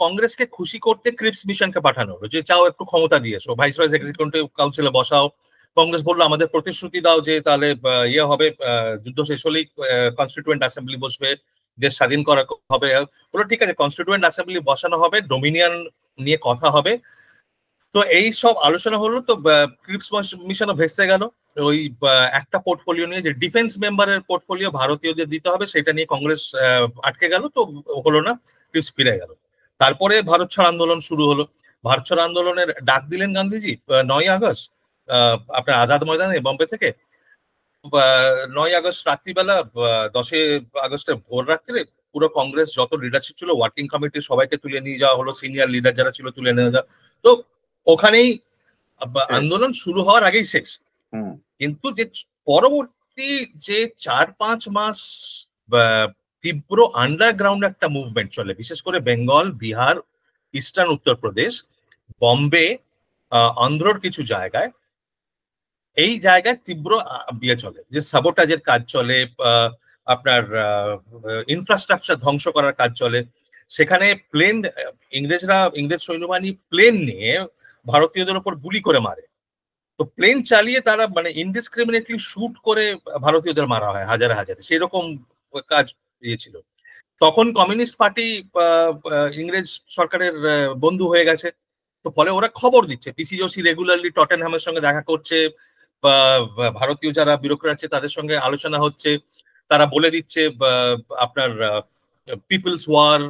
কংগ্রেসকে খুশি করতে ক্রিপস মিশনকে পাঠানো হলো যে চাও একটু ক্ষমতা দিয়ে এসো, ভাইসরয়েস এক্সিকিউটিভ কাউন্সিলে বসাও। কংগ্রেস বললো আমাদের প্রতিশ্রুতি দাও যে তাহলে ইয়ে হবে, যুদ্ধ শেষ হলেই কনস্টিটিউয়েন্ট অ্যাসেম্বলি বসবে, দেশ স্বাধীন করা হবে। বললো ঠিক আছে, কনস্টিটিউয়েন্ট অ্যাসেম্বলি বসানো হবে, ডোমিনিয়ন নিয়ে কথা হবে। তো এই সব আলোচনা হলো, তো ক্রিপস মিশনও ভেস্তে গেল। ওই একটা পোর্টফোলিও নিয়ে, যে ডিফেন্স মেম্বারের পোর্টফোলিও ভারতীয়দের দিতে হবে, সেটা নিয়ে কংগ্রেস আটকে গেল, তো হলো না, ক্রিপস ফিরে গেল। তারপরে ভারত ছাড় আন্দোলন শুরু হলো। ভারত ছাড় আন্দোলনের ডাক দিলেন গান্ধীজি 9ই আগস্ট আপনার আজাদ ময়দানে বম্বে থেকে। 9ই আগস্ট রাত্রিবেলা, 10ই আগস্টের ভোর রাত্রে পুরো কংগ্রেস যত লিডারশিপ ছিল, ওয়ার্কিং কমিটির সবাইকে তুলে নিয়ে যাওয়া হলো, সিনিয়র লিডার যারা ছিল তুলে নিয়ে যাওয়া। তো ওখানেই আন্দোলন শুরু হওয়ার আগেই শেষ। কিন্তু যে পরবর্তী যে 4-5 মাস তীব্র আন্ডারগ্রাউন্ড একটা মুভমেন্ট চলে, বিশেষ করে বেঙ্গল, বিহার, ইস্টার্ন উত্তরপ্রদেশ, বম্বে, অন্ধ্রর কিছু জায়গায়, এই জায়গায় তীব্র বিয়ে চলে, যে সাবোটাজের কাজ চলে, আপনার ইনফ্রাস্ট্রাকচার ধ্বংস করার কাজ চলে। সেখানে ইংরেজ সৈন্যবাহিনী প্লেন নিয়ে ভারতীয়দের উপর গুলি করে মারে। তো প্লেন চালিয়ে তারা মানে ইনডিসক্রিমিনেটলি শুট করে ভারতীয়দের মারা হয় হাজারে হাজারে, সেরকম কাজ দিয়েছিল। তখন কমিউনিস্ট পার্টি ইংরেজ সরকারের বন্ধু হয়ে গেছে। তো ফলে ওরা খবর দিচ্ছে, পিসি যোশী রেগুলারলি টটেনহ্যামের সঙ্গে দেখা করছে, বা ভারতীয় যারা ব্যুরোক্র্যাট আছে তাদের সঙ্গে আলোচনা হচ্ছে। তারা বলে দিচ্ছে আপনার পিপলস ওয়ার,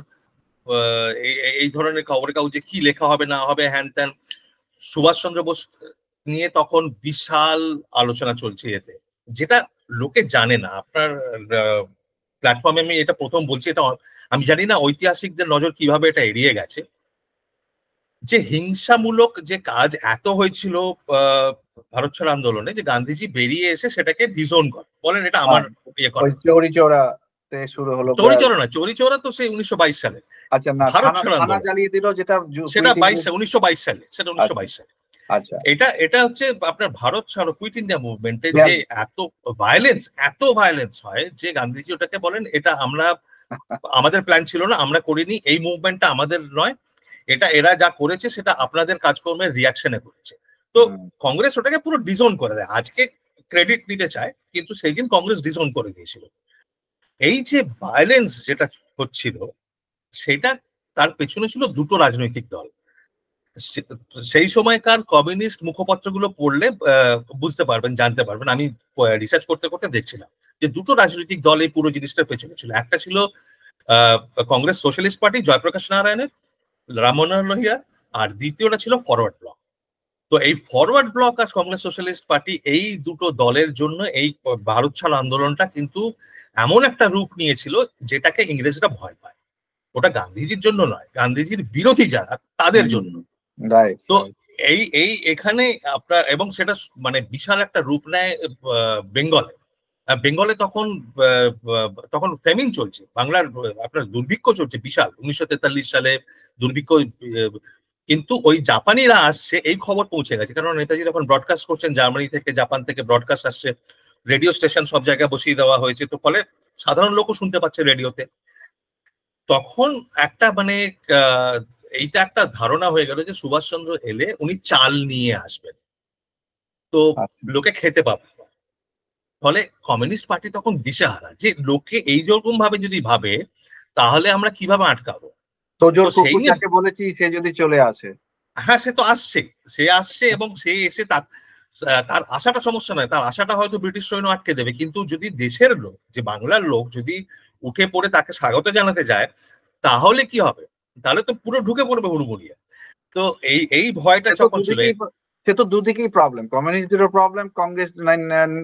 এই ধরনের খবরের কাগজে কি লেখা হবে না হবে, হ্যান ত্যান। সুভাষচন্দ্র বোস নিয়ে তখন বিশাল আলোচনা চলছে এতে, যেটা লোকে জানে না। আপনার প্ল্যাটফর্মে আমি এটা প্রথম বলছি, এটা আমি জানি না ঐতিহাসিকদের নজর কিভাবে এটা এড়িয়ে গেছে, যে হিংসামূলক যে কাজ এত হয়েছিল ভারত ছাড় আন্দোলনে, যে গান্ধীজি বেরিয়ে এসে সেটাকে ডিজোন করে, বলেন এটা আমার ইয়ে করা। চৌরি চৌরাতে শুরু হলো। চৌরি চৌরা তো সেই 1922 সালে। আচ্ছা, না, ভারত ছাড় থানা আন্দোলন জ্বালিয়ে দিল, যেটা সেটা 1922 সালে, সেটা 1922 সালে। আচ্ছা, এটা এটা হচ্ছে আপনার ভারত ছাড়ো কুইট ইন্ডিয়া মুভমেন্টে যে Yes. এত ভায়োলেন্স হয় যে গান্ধীজি ওটাকে বলেন এটা আমরা আমাদের প্ল্যান ছিল না, আমরা করিনি, এই মুভমেন্টটা আমাদের নয়, এটা এরা যা করেছে সেটা আপনাদের কাজকর্মের রিয়াকশনে করেছে। তো হুম, কংগ্রেস ওটাকে পুরো ডিজোন করে দেয়, আজকে ক্রেডিট নিতে চায় কিন্তু সেই দিন কংগ্রেস ডিজোন করে দিয়েছিল। এই যে ভায়োলেন্স যেটা হচ্ছিল সেটা তার পেছনে ছিল দুটো রাজনৈতিক দল। সেই সময়কার কমিউনিস্ট মুখপত্রগুলো পড়লে বুঝতে পারবেন, জানতে পারবেন। আমি রিসার্চ করতে করতে দেখছিলাম যে দুটো রাজনৈতিক দল এই পুরো জিনিসটার পেছনে ছিল। একটা ছিল আহ, কংগ্রেস সোশ্যালিস্ট পার্টি জয়প্রকাশ নারায়ণের, রাম মনোহর লোহিয়া, আর দ্বিতীয়টা ছিল ফরওয়ার্ড ব্লক। তো এই ফরওয়ার্ড ব্লক আর কংগ্রেস সোশ্যালিস্ট পার্টি এই দুটো দলের জন্য এই ভারত ছাড় আন্দোলনটা কিন্তু এমন একটা রূপ নিয়েছিল যেটাকে ইংরেজরা ভয় পায়। ওটা গান্ধীজির জন্য নয়, গান্ধীজির বিরোধী যারা তাদের জন্য। রাইট, তো এই এই এখানে আপনার এবং সেটা মানে বিশাল একটা রূপ নেয় বেঙ্গলে। বেঙ্গলে তখন তখন ফেমিন চলছে, বাংলার আপনার দুর্ভিক্ষ চলছে বিশাল, 1943 সালে দুর্ভিক্ষ। কিন্তু ওই জাপানিরা আসছে এই খবর পৌঁছে গেছে, কারণ নেতাজি তখন ব্রডকাস্ট করছেন জার্মানি থেকে, জাপান থেকে ব্রডকাস্ট আসছে, রেডিও স্টেশন সব জায়গায় বসিয়ে দেওয়া হয়েছে, তো ফলে সাধারণ লোকও শুনতে পাচ্ছে রেডিওতে। তখন একটা মানে আহ, এইটা একটা ধারণা হয়ে গেল যে সুভাষচন্দ্র এলে উনি চাল নিয়ে আসবেন, তো আচ্ছা, লোকে খেতে পাবে। ফলে কমিউনিস্ট পার্টি তখন দিশেহারা যে লোকে এই রকম ভাবে যদি ভাবে তাহলে আমরা কিভাবে আটকাবো। তো তোজোর সেই কুকুর নিয়ে যাকে বলেছি সে যদি চলে আসে। হ্যাঁ, সে তো আসছে, সে আসছে এবং সে এসে তার তার আশাটা সমস্যা নয়, তার আশাটা হয়তো ব্রিটিশ সৈন্য আটকে দেবে, কিন্তু যদি দেশের লোক, যে বাংলার লোক যদি উঠে পড়ে তাকে স্বাগত জানাতে যায় তাহলে কি হবে, তাহলে তো পুরো ঢুকে পড়বে হুড়মুড়িয়ে। তো এই এই ভয়টা সে তো যখন ছিল, দুদিকেই সে তো দুদিকেই প্রবলেম, কমিউনিস্টদেরও প্রবলেম, কংগ্রেস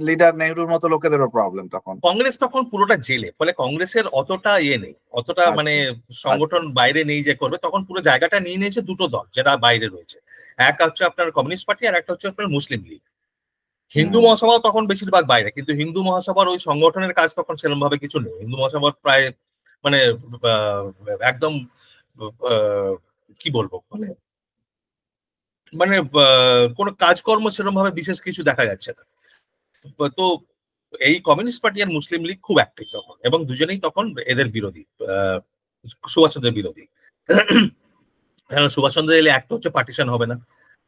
লিডার নেহরুর মতো লোকেদেরও প্রবলেম তখন। কংগ্রেস তখন পুরোটা জেলে, ফলে কংগ্রেসের অতটা ইয়ে নেই, অতটা মানে আচ্ছা, আচ্ছা, সংগঠন বাইরে নেই যে করবে, তখন পুরো জায়গাটা নিয়ে নিয়েছে দুটো দল যেটা বাইরে রয়েছে। এক হচ্ছে আপনার কমিউনিস্ট পার্টি আর একটা হচ্ছে আপনার মুসলিম লীগ। হিন্দু হুম, মহাসভাও তখন বেশিরভাগ বাইরে, কিন্তু হিন্দু মহাসভার ওই সংগঠনের কাজ তখন সেরকম ভাবে কিছু নেই। হিন্দু মহাসভার প্রায় মানে আহ, একদম আহ, কি বলবো মানে মানে কোনো কাজকর্ম সেরকম ভাবে বিশেষ কিছু দেখা যাচ্ছে না। তো এই কমিউনিস্ট পার্টি আর মুসলিম লীগ খুব অ্যাক্টিভ তখন, এবং দুজনেই তখন এদের বিরোধী, আহ, সুভাষচন্দ্রের বিরোধী। কারণ সুভাষচন্দ্র এলে একটা হচ্ছে পার্টিশন হবে না,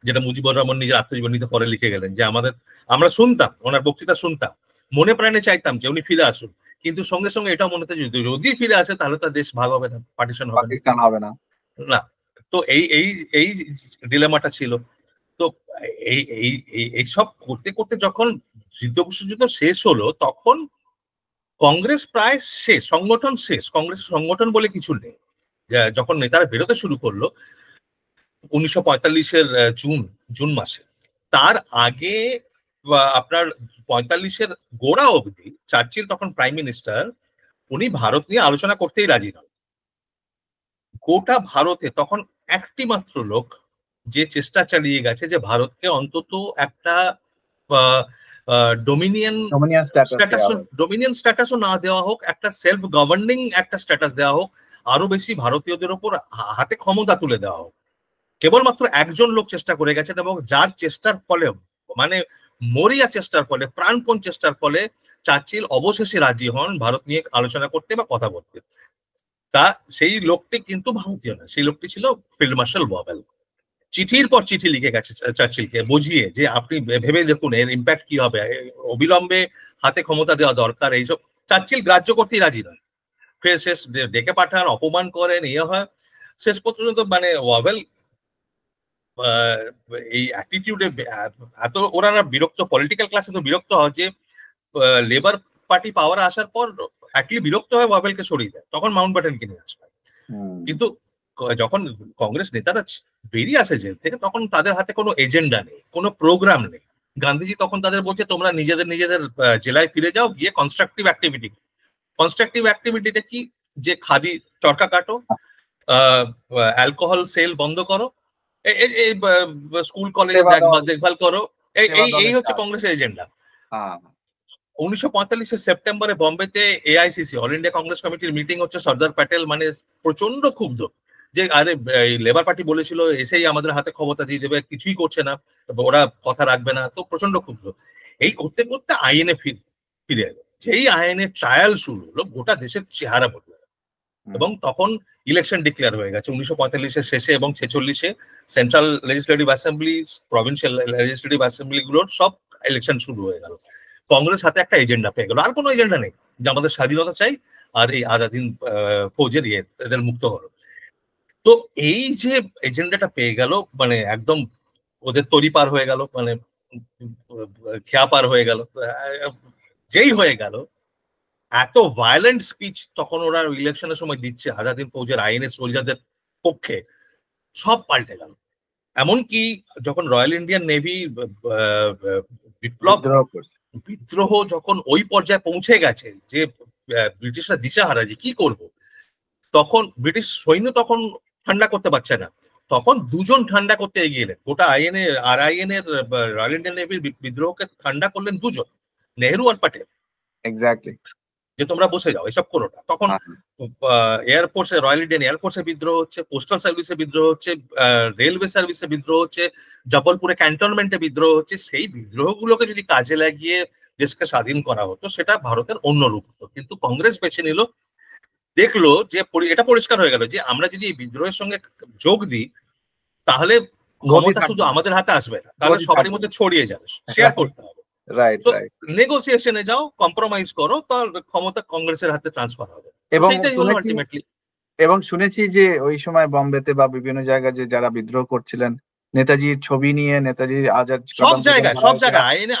যেটা মুজিবুর রহমান নিজের আত্মজীবনীতে পরে লিখে গেলেন, যে আমাদের আমরা শুনতাম ওনার বক্তৃতা শুনতাম, মনে প্রাণে চাইতাম যে উনি ফিরে আসুন, কিন্তু সঙ্গে সঙ্গে এটাও মনে হতো যদি যদি ফিরে আসে তাহলে তার দেশ ভাগ হবে না, পার্টিশন হবে না। পাকিস্তান হবে না। না, তো এই এই এই ডিলেমাটা ছিল। তো এই এই এই সব করতে করতে যখন যুদ্ধ শেষ হলো তখন কংগ্রেস প্রায় শেষ, সংগঠন শেষ, কংগ্রেস সংগঠন বলে কিছু নেই। যখন নেতারা বেরোতে শুরু করলো 1945-এর জুন জুন মাসে, তার আগে আপনার 45-এর গোড়া অবধি চার্চিল তখন প্রাইম মিনিস্টার, উনি ভারত নিয়ে আলোচনা করতেই রাজি নন। গোটা ভারতে তখন একটি মাত্র লোক যে চেষ্টা চালিয়ে গেছে যে ভারতকে অন্তত একটা ডোমিনিয়ন ডোমিনিয়ন স্ট্যাটাস স্ট্যাটাস, দেওয়া হয়। ডোমিনিয়ন স্ট্যাটাসও না দেওয়া হোক, একটা সেলফ গভর্নিং একটা স্ট্যাটাস দেওয়া হোক, আরো বেশি ভারতীয়দের ওপর হাতে ক্ষমতা তুলে দেওয়া হোক। কেবলমাত্র একজন লোক চেষ্টা করে গেছেন, এবং যার চেষ্টার ফলে মানে মরিয়া চেষ্টার ফলে, প্রাণপণ চেষ্টার ফলে চার্চিল অবশেষে রাজি হন ভারত নিয়ে আলোচনা করতে বা কথা বলতে। তা সেই লোকটি কিন্তু ভারতীয় না, সেই লোকটি ছিল ফিল্ড মার্শাল ওয়াভেল। চিঠির পর চিঠি লিখে গেছে চার্চিলকে বুঝিয়ে যে আপনি ভেবে দেখুন এর ইম্প্যাক্ট কি হবে, অবিলম্বে হাতে ক্ষমতা দেওয়া দরকার, এইসব চার্চিল গ্রাহ্য করতেই রাজি নয়। ফের শেষ ডেকে পাঠান, অপমান করেন, ইয়ে হয়। শেষ পর্যন্ত মানে ওয়াভেল এই অ্যাটিটিউডে এত ওনারা বিরক্ত, পলিটিক্যাল ক্লাসে তো বিরক্ত হয় যে লেবার পার্টি পাওয়ারে আসার পর অ্যাটলি বিরক্ত হয়ে ওয়াভেলকে সরিয়ে দেয়, তখন মাউন্ট ব্যাটেনকে নিয়ে আসবে। হুম, কিন্তু যখন কংগ্রেস নেতারা বেরিয়ে আসে জেল থেকে তখন তাদের হাতে কোনো এজেন্ডা নেই, কোনো প্রোগ্রাম নেই। গান্ধীজি তখন তাদের বলছে তোমরা নিজেদের নিজেদের জেলায় ফিরে যাও, গিয়ে কনস্ট্রাকটিভ অ্যাক্টিভিটি। কনস্ট্রাকটিভ অ্যাক্টিভিটিটা কি, যে খাদি চরকা কাটো, অ্যালকোহল সেল বন্ধ করো, স্কুল কলেজে সেবা দল, দেখভাল করো, এই সেবা এই এই দলের হচ্ছে কাজ। কংগ্রেসের এজেন্ডা। হ্যাঁ, 1945-এর সেপ্টেম্বরে বম্বেতে এআইসিসি, অল ইন্ডিয়া কংগ্রেস কমিটির মিটিং হচ্ছে, সর্দার প্যাটেল মানে প্রচন্ড ক্ষুব্ধ যে আরে এই লেবার পার্টি বলেছিল এসেই আমাদের হাতে ক্ষমতা দিয়ে দেবে, কিছুই করছে না, ওরা কথা রাখবে না, তো প্রচন্ড ক্ষুব্ধ। এই করতে করতে আইনে ফিরে এলো। যেই আইনের ট্রায়াল শুরু হলো, গোটা দেশের চেহারা বদলে গেল। এবং তখন ইলেকশন ডিক্লেয়ার হয়ে গেছে 1945-এর শেষে এবং 46-এ central legislative assembly, provincial legislative assembly গুলোর সব ইলেকশন শুরু হয়ে গেল। কংগ্রেস হাতে একটা এজেন্ডা পেয়ে গেল, আর কোনো এজেন্ডা নেই, যে আমাদের স্বাধীনতা চাই আর এই আজাদিন ফৌজের এদের মুক্ত হলো। তো এই যে এজেন্ডাটা পেয়ে গেল, মানে একদম ওদের তরি পার হয়ে গেল, মানে খেয়া পার হয়ে গেল। যেই হয়ে গেল, এত ভায়োলেন্ট স্পিচ তখন ওরা ইলেকশনের সময় দিচ্ছে আজাদিন ফৌজের আইএনএ সোলজারদের পক্ষে, সব পাল্টে গেল। এমনকি যখন রয়্যাল ইন্ডিয়ান নেভি বিদ্রোহ যখন ওই পর্যায়ে পৌঁছে গেছে যে ব্রিটিশরা দিশেহারা যে কি করব, তখন ব্রিটিশ সৈন্য তখন ঠান্ডা করতে পারছে না, তখন দুজন ঠান্ডা করতে এগিয়ে এলেন। গোটা আইএনএ আর আইএনএর রয়্যাল ইন্ডিয়ান নেভির বিদ্রোহকে ঠান্ডা করলেন দুজন, নেহেরু আর প্যাটেল। এক্স্যাক্টলি, যে তোমরা বসে যাও, এসব করো না। তখন এয়ারফোর্সে, রয়্যাল ইন্ডিয়ান এয়ারফোর্সে বিদ্রোহ হচ্ছে, পোস্টাল সার্ভিসে বিদ্রোহ হচ্ছে, রেলওয়ে সার্ভিসে বিদ্রোহ হচ্ছে, জবলপুরে ক্যান্টনমেন্টে বিদ্রোহ হচ্ছে। সেই বিদ্রোহগুলোকে যদি কাজে লাগিয়ে দেশকে স্বাধীন করা হতো, সেটা ভারতের অন্য রূপ হতো। কিন্তু কংগ্রেস বেছে নিল, দেখলো যে এটা পরিষ্কার হয়ে গেল যে আমরা যদি এই বিদ্রোহের সঙ্গে যোগ দিই, তাহলে ক্ষমতা শুধু আমাদের হাতে আসবে না, তাহলে সবারই মধ্যে ছড়িয়ে যাবে, শেয়ার করতে হবে। নেগোসিয়েশনে যাও, কম্প্রোমাইজ করো, তার ক্ষমতা কংগ্রেসের হাতে ট্রান্সফার হবে। এবং শুনেছি যে ওই সময় বম্বেতে বা বিভিন্ন জায়গায় যে যারা বিদ্রোহ করছিলেন, নেতাজির ছবি নিয়ে, নেতাজির আজাদ, সব জায়গায়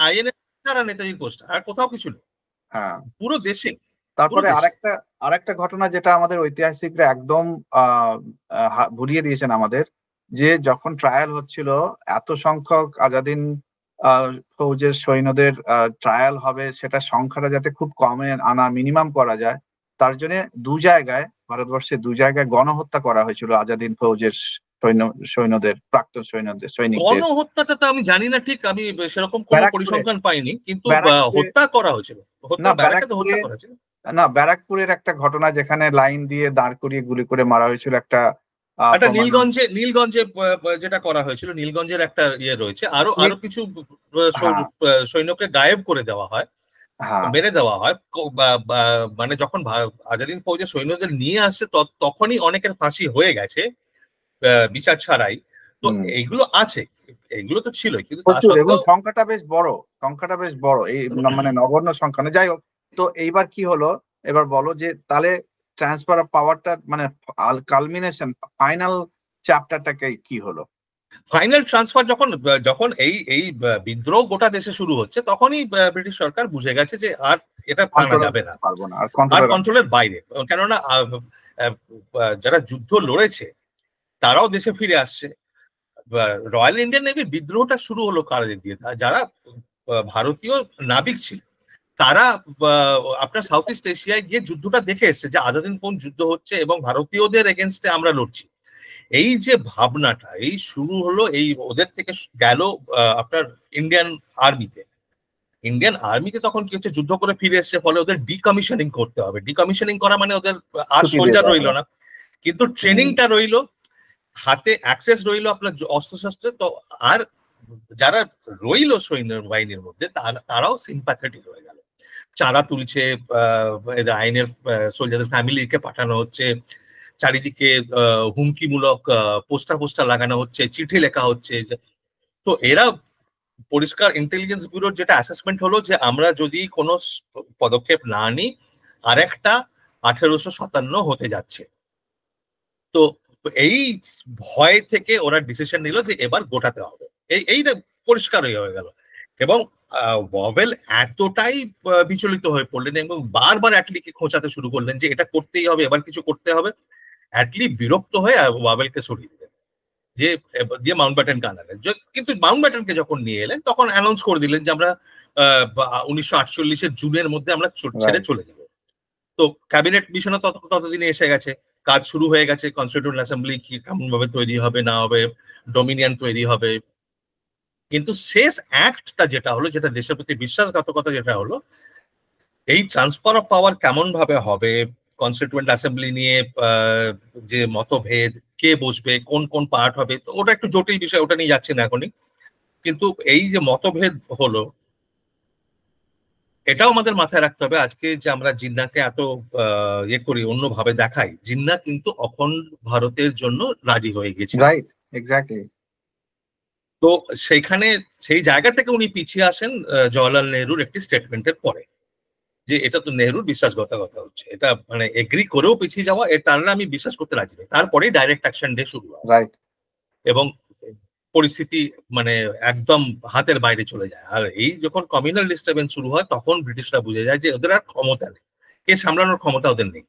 আইএনএ যারা নেতাজির পোস্টার, আর কোথাও কিছু নেই। হ্যাঁ, পুরো দেশে। তারপরে আরেকটা ঘটনা যেটা আমাদের ঐতিহাসিকরা একদম ভুলিয়ে দিয়েছেন আমাদের, যে যখন ট্রায়াল হচ্ছিল, এত সংখ্যক আজাদিন ফৌজের সৈন্যদের ট্রায়াল হবে, সেটা সংখ্যাটা যাতে খুব কমে আনা, মিনিমাম করা যায়, তার জন্য ভারতবর্ষে দু জায়গায় গণহত্যা করা হয়েছিল আজাদিন ফৌজের সৈন্যদের, প্রাক্তন সৈনিকদের। গণহত্যাটা তো আমি জানি না ঠিক, আমি সেরকম কোনো পরিসংখ্যান পাইনি, কিন্তু হত্যা করা হয়েছিল। না, ব্যারাকপুরের একটা ঘটনা, যেখানে লাইন দিয়ে দাঁড় করিয়ে গুলি করে মারা হয়েছিল একটা। নীলগঞ্জে যেটা করা হয়েছিল, নীলগঞ্জের একটা ইয়ে রয়েছে। আরো কিছু সৈন্যকে গায়েব করে দেওয়া হয়, মেরে দেওয়া হয়। মানে যখন আজাদিন ফৌজের সৈন্যদের নিয়ে আসছে, তখনই অনেকের ফাঁসি হয়ে গেছে বিচার ছাড়াই। তো এইগুলো আছে, এইগুলো তো ছিল, কিন্তু সংখ্যাটা বেশ বড়, এই মানে নগণ্য সংখ্যা না। যাই হোক, তো এইবার কি হলো, এবার বলো যে তাহলে ট্রান্সফার অফ পাওয়ারটা, মানে কালমিনেশন, ফাইনাল চ্যাপ্টারটাকে কি হলো? ফাইনাল ট্রান্সফার যখন এই বিদ্রোহ গোটা দেশে শুরু হচ্ছে, তখনই ব্রিটিশ সরকার বুঝে গেছে যে আর এটা পারা যাবে না, আর কন্ট্রোলের বাইরে। কেননা যারা যুদ্ধ লড়েছে তারাও দেশে ফিরে আসছে। রয়্যাল ইন্ডিয়ান নেভির বিদ্রোহটা শুরু হলো কাদের দিয়ে? যারা ভারতীয় নাবিক ছিল, তারা আপনার সাউথ ইস্ট এশিয়ায় গিয়ে যুদ্ধটা দেখে এসছে যে আজাদিন ফৌজ যুদ্ধ হচ্ছে এবং ভারতীয়দের এগেনস্টে আমরা লড়ছি। এই যে ভাবনাটা এই শুরু হলো, এই ওদের থেকে গেল আপনার ইন্ডিয়ান আর্মিতে তখন কি হচ্ছে, যুদ্ধ করে ফিরে এসছে, ফলে ওদের ডিকমিশনিং করতে হবে। ডিকমিশনিং করা মানে ওদের আর সোলজার রইল না, কিন্তু ট্রেনিংটা রইল, হাতে অ্যাক্সেস রইল আপনার অস্ত্রশস্ত্র। তো আর যারা রইল সৈন্য বাহিনীর মধ্যে, তারাও সিম্প্যাথেটিক হয়ে গেল। চাঁদা তুলছে, আইনের সোলজারদের ফ্যামিলিকে পাঠানো হচ্ছে, চারিদিকে হুমকিমূলক পোস্টার লাগানো হচ্ছে, চিঠি লেখা হচ্ছে। তো এরা পরিষ্কার ইন্টেলিজেন্স ব্যুরোর যেটা অ্যাসেসমেন্ট হলো যে আমরা যদি কোনো পদক্ষেপ না নিই, আরেকটা 1857 হতে যাচ্ছে। তো এই ভয় থেকে ওরা ডিসিশন নিল যে এবার গোটাতে হবে। এইটা পরিষ্কার হয়ে গেল। এবং ওয়াভেল এতটাই বিচলিত হয়ে পড়লেন এবং বারবার অ্যাটলিকে খোঁচাতে শুরু করলেন যে এটা করতেই হবে, এবার কিছু করতে হবে। অ্যাটলি বিরক্ত হয়ে ওয়াভেলকে সরিয়ে দিলেন, যে দিয়ে মাউন্টব্যাটেনকে আনালেন। কিন্তু মাউন্টব্যাটেনকে যখন নিয়ে এলেন, তখন অ্যানাউন্স করে দিলেন যে আমরা 1948-এর জুনের মধ্যে আমরা ছেড়ে চলে যাব। তো ক্যাবিনেট মিশনও ততদিনে এসে গেছে, কাজ শুরু হয়ে গেছে, কনস্টিটিউশনাল অ্যাসেম্বলি কি কেমন ভাবে তৈরি হবে না হবে, ডোমিনিয়ন তৈরি হবে। কিন্তু শেষ অ্যাক্টটা যেটা হলো, যেটা দেশের প্রতি বিশ্বাসঘাতকতা যেটা হলো, এই ট্রান্সফার অফ পাওয়ার কেমন ভাবে হবে, কনস্টিটিউয়েন্ট অ্যাসেম্বলি নিয়ে যে মতভেদ, কে বসবে, কোন কোন পার্ট হবে, তো ওটা একটু জটিল বিষয়, ওটা নিয়ে যাচ্ছি না এখনই। কিন্তু এই যে মতভেদ হলো, এটাও আমাদের মাথায় রাখতে হবে। আজকে যে আমরা জিন্নাকে এত ইয়ে করি, অন্যভাবে দেখাই, জিন্না কিন্তু অখণ্ড ভারতের জন্য রাজি হয়ে গেছিল। Right, exactly. তো সেইখানে সেই জায়গা থেকে উনি পিছিয়ে আসেন জওয়াহরলাল নেহরুর একটি স্টেটমেন্টের পরে, যে এটা তো নেহরুর বিশ্বাসঘাতকতা হচ্ছে, এটা মানে এগ্রি করেও পিছিয়ে যাওয়া, তাহলে আমি বিশ্বাস করতে রাজি নই। তারপরে ডাইরেক্ট অ্যাকশন ডে শুরু হয় রাইট। এবং পরিস্থিতি মানে একদম হাতের বাইরে চলে যায়। আর এই যখন কমিউনাল ডিস্টারবেন্স শুরু হয়, তখন ব্রিটিশরা বুঝে যায় যে ওদের আর ক্ষমতা নেই, কে সামলানোর ক্ষমতা ওদের নেই,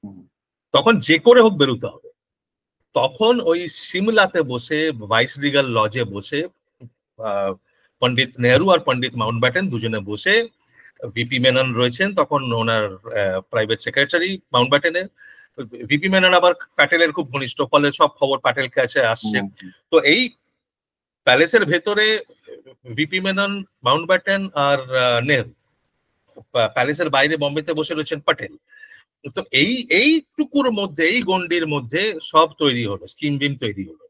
তখন যে করে হোক বেরোতে হবে। তখন ওই সিমলাতে বসে, ভাইস রিগাল লজে বসে, পণ্ডিত নেহরু আর পণ্ডিত মাউন্টব্যাটেন দুজনে বসে, ভিপি মেনন রয়েছেন তখন ওনার প্রাইভেট সেক্রেটারি মাউন্টব্যাটেনের, ভিপি মেনন আবার প্যাটেলের খুব ঘনিষ্ঠ, ফলে সব খবর প্যাটেল কাছে আসছে। তো এই প্যালেসের ভেতরে ভিপি মেনন, মাউন্টব্যাটেন আর নেহরু, প্যালেসের বাইরে বম্বেতে বসে রয়েছেন প্যাটেল। তো এইটুকুর মধ্যে, এই গন্ডির মধ্যে সব তৈরি হলো, স্কিম বিম তৈরি হলো,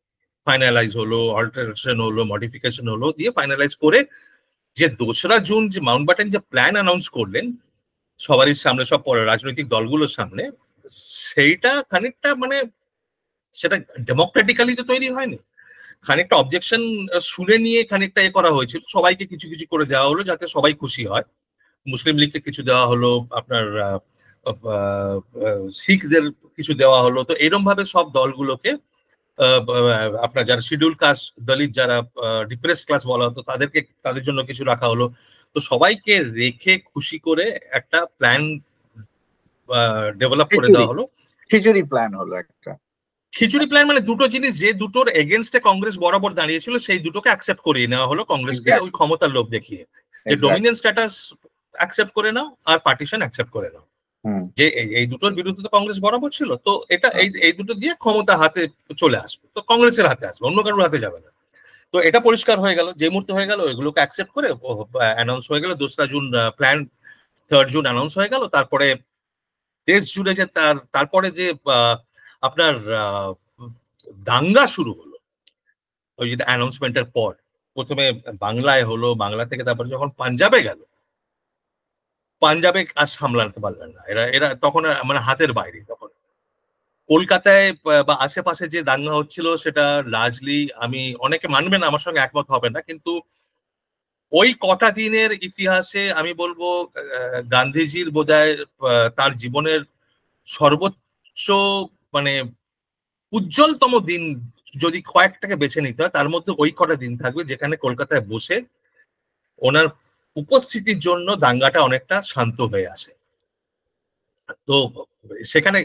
ফাইনালাইজ হলো, অল্টারেশন হলো, মডিফিকেশন হলো, দিয়ে ফাইনালাইজ করে যে 2রা জুন যে মাউন্টব্যাটেন যে প্ল্যান অ্যানাউন্স করলেন সবারই সামনে, সব রাজনৈতিক দলগুলোর সামনে, সেইটা খানিকটা মানে সেটা ডেমোক্রেটিক্যালি তো তৈরি হয়নি, খানিকটা অবজেকশন শুনে নিয়ে খানিকটা এ করা হয়েছিল। সবাইকে কিছু কিছু করে দেওয়া হলো যাতে সবাই খুশি হয়। মুসলিম লীগকে কিছু দেওয়া হলো, আপনার শিখদের কিছু দেওয়া হলো। তো এরকম ভাবে সব দলগুলোকে, আপনার যারা শিডিউল কাস্ট, দলিত, যারা ডিপ্রেস ক্লাস বলা হতো, তাদেরকে, তাদের জন্য কিছু রাখা হলো। তো সবাইকে রেখে খুশি করে একটা প্ল্যান ডেভেলপ করে দেওয়া হলো। খিচুড়ি প্ল্যান হলো একটা। খিচুড়ি প্ল্যান মানে দুটো জিনিস, যে দুটোর এগেনস্টে কংগ্রেস বরাবর দাঁড়িয়েছিল, সেই দুটোকে অ্যাকসেপ্ট করিয়ে নেওয়া হলো কংগ্রেসকে, ওই ক্ষমতার লোভ দেখিয়ে, যে ডোমিনিয়ন স্ট্যাটাস অ্যাকসেপ্ট করে নাও আর পার্টিশন অ্যাকসেপ্ট করে নাও, যে এই দুটোর বিরুদ্ধে তো কংগ্রেস বরাবর ছিল। তো এটা এই দুটো দিয়ে ক্ষমতা হাতে চলে আসবে, তো কংগ্রেসের হাতে আসবে, অন্য কারোর হাতে যাবে না। তো এটা পরিষ্কার হয়ে গেল, যে মুহূর্তে হয়ে গেল ওইগুলোকে অ্যাকসেপ্ট করে অ্যানাউন্স হয়ে গেল 2রা June plan, 3rd June announce হয়ে গেল। তারপরে দেশ জুড়ে যে তারপরে যে আপনার দাঙ্গা শুরু হলো ওই যেটা অ্যানাউন্সমেন্টের পর, প্রথমে বাংলায় হলো, বাংলা থেকে তারপরে যখন পাঞ্জাবে গেল, পাঞ্জাবে আর সামলাতে পারলেন না এরা, তখন মানে হাতের বাইরে। তখন কলকাতায় বা আশেপাশে যে দাঙ্গা হচ্ছিল, সেটা লার্জলি, আমি, অনেকে মানবে না, আমার সঙ্গে একমত হবে না, কিন্তু ওই কটা দিনের ইতিহাসে আমি বলবো গান্ধীজির বোধহয় তার জীবনের সর্বোচ্চ মানে উজ্জ্বলতম দিন যদি কয়েকটাকে বেছে নিতে হয়, তার মধ্যে ওই কটা দিন থাকবে যেখানে কলকাতায় বসে ওনার উপস্থিতির জন্য দাঙ্গাটা অনেকটা শান্ত হয়ে আসে। তো সেখানে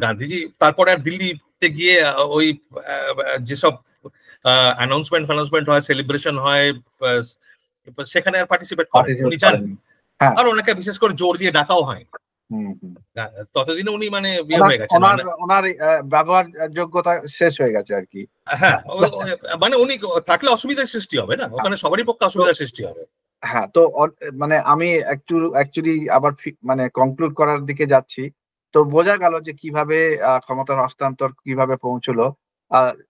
গান্ধীজি তারপরে আর দিল্লিতে গিয়ে ওই যেসব অ্যানাউন্সমেন্ট হয়, সেলিব্রেশন হয়, সেখানে আর পার্টিসিপেট করেন, উনি জান। আর ওনাকে বিশেষ করে জোর দিয়ে ডাকাও হয়, ততদিনে উনি মানে বিয়ে হয়ে গেছেন, ওনার ব্যবহার যোগ্যতা শেষ হয়ে গেছে আর কি। হ্যাঁ, মানে উনি থাকলে অসুবিধার সৃষ্টি হবে না, ওখানে সবারই পক্ষে অসুবিধার সৃষ্টি হবে। হ্যাঁ, তো মানে আমি একটু অ্যাকচুয়ালি আবার মানে কনক্লুড করার দিকে যাচ্ছি। তো বোঝা গেল যে কিভাবে ক্ষমতার হস্তান্তর কিভাবে পৌঁছলো।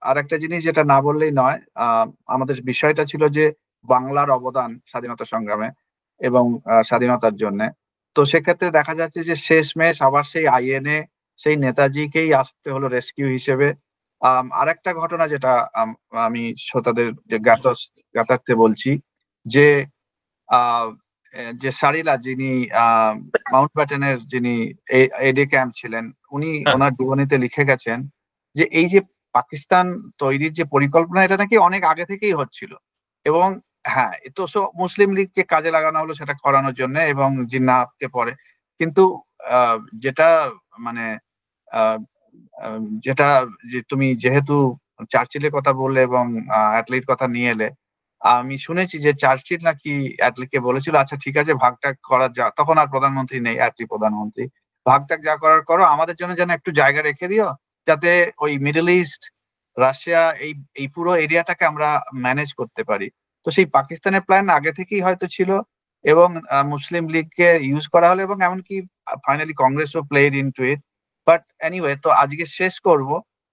আর একটা জিনিস যেটা না বললেই নয়, আমাদের বিষয়টা ছিল যে বাংলার অবদান স্বাধীনতা সংগ্রামে এবং স্বাধীনতার জন্য। তো সেক্ষেত্রে দেখা যাচ্ছে যে শেষমেশ আবার সেই আইএনএ, সেই নেতাজিকেই আসতে হলো রেস্কিউ হিসেবে। আরেকটা ঘটনা যেটা আমি শ্রোতাদের যে জ্ঞাতার্থে বলছি, যে যে সারিলা, যিনি মাউন্টব্যাটেনের যিনি এডি ক্যাম্প ছিলেন, উনি ওনার জীবনীতে লিখে গেছেন যে এই যে পাকিস্তান তৈরির যে পরিকল্পনা, এটা নাকি অনেক আগে থেকেই হচ্ছিল। এবং হ্যাঁ, তো মুসলিম লীগকে কাজে লাগানো হলো সেটা করানোর জন্য, এবং জিন্নাহকে পরে। কিন্তু যেটা মানে যেটা, যে তুমি যেহেতু চার্চিলের কথা বললে এবং অ্যাটলির কথা নিয়ে এলে, আমি শুনেছি যে চার্চিল নাকি অ্যাটলিকে বলেছিল, আচ্ছা ঠিক আছে, ভাগটাগ করা যা, তখন আর প্রধানমন্ত্রী নেই, অ্যাটলি প্রধানমন্ত্রী, ভাগটাগ যা করার করো, আমাদের জন্য যেন একটু জায়গা রেখে দিও, যাতে ওই মিডল ইস্ট, রাশিয়া, এই এই পুরো এরিয়াটাকে আমরা ম্যানেজ করতে পারি। তো সেই পাকিস্তানের প্ল্যান আগে থেকেই হয়তো ছিল, এবং মুসলিম লীগকে ইউজ করা হলো, এবং এমনকি ফাইনালি কংগ্রেসও played into it. But anyway, তো আজকে শেষ করব,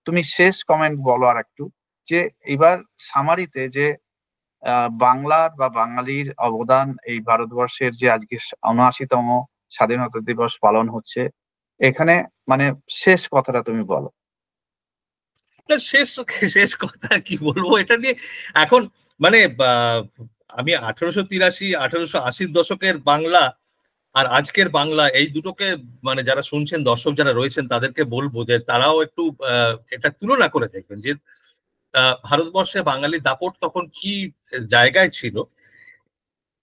তুমি শেষ কমেন্ট বলো আর একটু, যে এবার সামারিতে যে বাংলার বা বাঙালির অবদান এই ভারতবর্ষের যে আজকে ৭৯তম স্বাধীনতা দিবস পালন হচ্ছে, এখানে মানে শেষ কথাটা তুমি বলো। শেষ শেষ কথা কি বলবো এটা নিয়ে এখন, মানে আমি 1883 1880 দশকের বাংলা আর আজকের বাংলা এই দুটোকে, মানে যারা শুনছেন, দর্শক যারা রয়েছেন, তাদেরকে বলবো যে তারাও একটু এটা তুলনা করে দেখবেন যে ভারতবর্ষে বাঙালি দাপট তখন কি জায়গায় ছিল।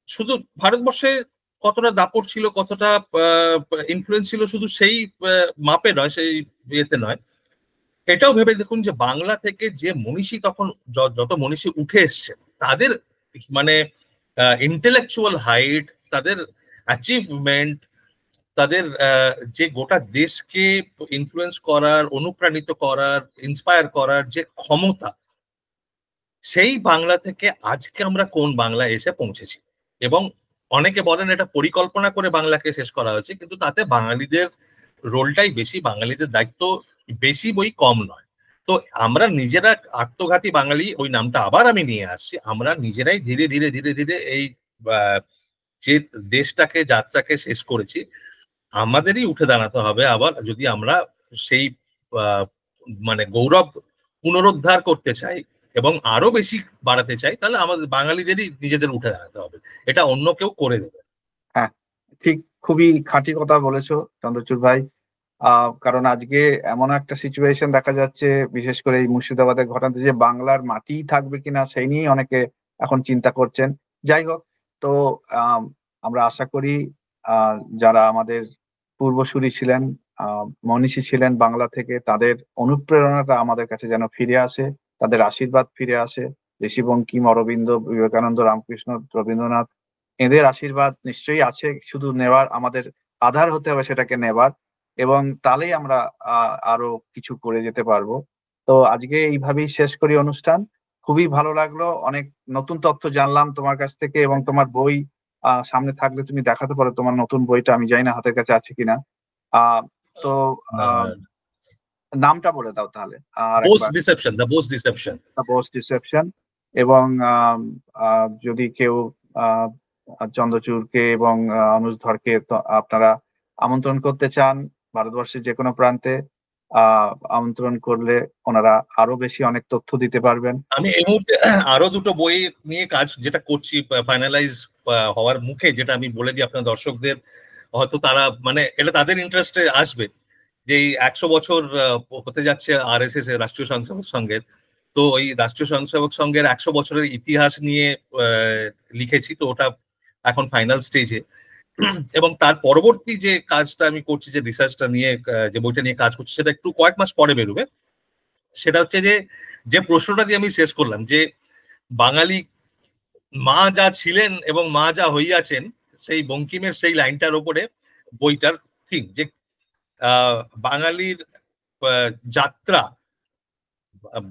শুধু ভারতবর্ষে কতটা দাপট ছিল, কতটা ইনফ্লুয়েন্স ছিল, শুধু সেই মাপে নয়, সেই ইয়েতে নয়, এটাও ভেবে দেখুন যে বাংলা থেকে যে মনীষী তখন যত মনীষী উঠে এসছে, তাদের মানে ইন্টেলেকচুয়াল হাইট, তাদের অ্যাচিভমেন্ট, তাদের যে গোটা দেশকে ইনফ্লুয়েন্স করার, অনুপ্রাণিত করার, ইন্সপায়ার করার যে ক্ষমতা, সেই বাংলা থেকে আজকে আমরা কোন বাংলা এসে পৌঁছেছি। এবং অনেকে বলেন এটা পরিকল্পনা করে বাংলাকে শেষ করা হয়েছে, কিন্তু তাতে বাঙালিদের রোলটাই বেশি, বাঙালিদের দায়িত্ব বেশি, বই কম নয়। তো আমরা নিজেরা আত্মঘাতী বাঙালি, ওই নামটা আবার আমি নিয়ে আসছি, আমরা নিজেরাই ধীরে ধীরে ধীরে ধীরে এই যে দেশটাকে, যাত্রাকে শেষ করেছি, আমাদেরই উঠে দাঁড়াতে হবে আবার, যদি আমরা সেই মানে গৌরব পুনরুদ্ধার করতে চাই এবং আরো বেশি বাড়াতে চাই, তাহলে আমাদের বাঙালিদেরই নিজেদের উঠে দাঁড়াতে হবে, এটা অন্য কেউ করে দেবে। হ্যাঁ, ঠিক, খুবই খাঁটি কথা বলেছো চন্দ্রচূড় ভাই। কারণ আজকে এমন একটা সিচুয়েশন দেখা যাচ্ছে, বিশেষ করে এই মুর্শিদাবাদের ঘটনাতে, যে বাংলার মাটি থাকবে কিনা সেই নিয়েই অনেকে এখন চিন্তা করছেন। যাই হোক, তো আম, আমরা আশা করি যারা আমাদের পূর্বসূরি ছিলেন, মনীষী ছিলেন বাংলা থেকে, তাদের অনুপ্রেরণাটা আমাদের কাছে যেন ফিরে আসে, তাদের আশীর্বাদ ফিরে আসে। ঋষি বঙ্কিম, অরবিন্দ, বিবেকানন্দ, রামকৃষ্ণ, রবীন্দ্রনাথ, এদের আশীর্বাদ নিশ্চয়ই আছে, শুধু নেওয়ার আমাদের আধার হতে হবে সেটাকে নেবার, এবং তাহলেই আমরা আরো কিছু করে যেতে পারবো। তো আজকে এইভাবেই শেষ করি অনুষ্ঠান। খুবই ভালো লাগলো, অনেক নতুন তথ্য জানলাম তোমার কাছ থেকে, এবং তোমার বই সামনে থাকলে তুমি দেখাতে পারো তোমার নতুন বইটা, আমি জানি না হাতের কাছে আছে কিনা। আহ তো আহ নামটা বলে দাও তাহলে আর বোস একবার। Deception, the Bose deception. The Bose deception. এবং যদি কেউ আহ, চন্দ্রচূড়কে এবং অনুজ ধরকে আপনারা আমন্ত্রণ করতে চান ভারতবর্ষের যে কোনো প্রান্তে, আমন্ত্রণ করলে ওনারা আরো বেশি অনেক তথ্য দিতে পারবেন। আমি এই মুহূর্তে আরো দুটো বই নিয়ে কাজ যেটা করছি, ফাইনালাইজ হওয়ার মুখে, যেটা আমি বলে দিই আপনার দর্শকদের, হয়তো তারা মানে এটা তাদের ইন্টারেস্টে আসবে, যে এই 100 বছর হতে যাচ্ছে আরএসএস এর, রাষ্ট্রীয় স্বয়ংসেবক সংঘের। তো ওই রাষ্ট্রীয় স্বয়ংসেবক সংঘের 100 বছরের ইতিহাস নিয়ে লিখেছি, তো ওটা এখন ফাইনাল স্টেজে। এবং তার পরবর্তী যে কাজটা আমি করছি, যে রিসার্চটা নিয়ে, যে বইটা নিয়ে কাজ করছি, সেটা একটু কয়েক মাস পরে বেরোবে। সেটা হচ্ছে যে, যে প্রশ্নটা দিয়ে আমি শেষ করলাম, যে বাঙালি মা যা ছিলেন এবং মা যা হইয়াছেন, সেই বঙ্কিমের সেই লাইনটার উপরে বইটার থিম, যে বাঙালির যাত্রা,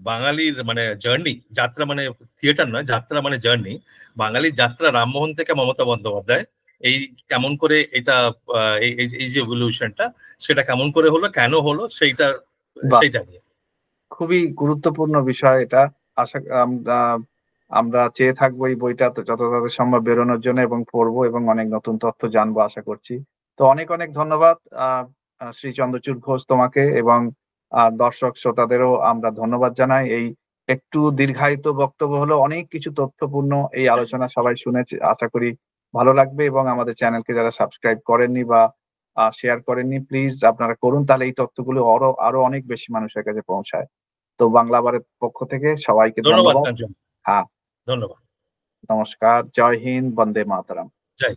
বাঙালির মানে জার্নি, যাত্রা মানে থিয়েটার নয়, যাত্রা মানে জার্নি, বাঙালির যাত্রা রামমোহন থেকে মমতা বন্দ্যোপাধ্যায়, এই কেমন করে এটা এই যে এভলিউশনটা, সেটা কেমন করে হলো, কেন হলো, সেইটা বাহ, সেইটা নিয়ে। খুবই গুরুত্বপূর্ণ বিষয় এটা। আশা আমরা আমরা চেয়ে থাকবো এই বইটা তো যত তাড়াতাড়ি সম্ভব বেরোনোর জন্য, এবং পড়বো এবং অনেক নতুন তথ্য জানবো আশা করছি। তো অনেক অনেক ধন্যবাদ শ্রী চন্দ্রচূড় ঘোষ তোমাকে, এবং দর্শক শ্রোতাদেরও আমরা ধন্যবাদ জানাই। এই একটু দীর্ঘায়িত বক্তব্য হলো, অনেক কিছু তথ্যপূর্ণ এই আলোচনা সবাই শুনেছে, আশা করি ভালো লাগবে। এবং আমাদের চ্যানেলকে যারা সাবস্ক্রাইব করেননি বা শেয়ার করেননি, প্লিজ আপনারা করুন, তাহলে এই তথ্যগুলো আরো আরো অনেক বেশি মানুষের কাছে পৌঁছায়। তো বাংলা বারের পক্ষ থেকে সবাইকে ধন্যবাদ ধন্যবাদ। কাঞ্চন, হ্যাঁ, ধন্যবাদ। নমস্কার, জয় হিন্দ, বন্দে মাতরম। জয়।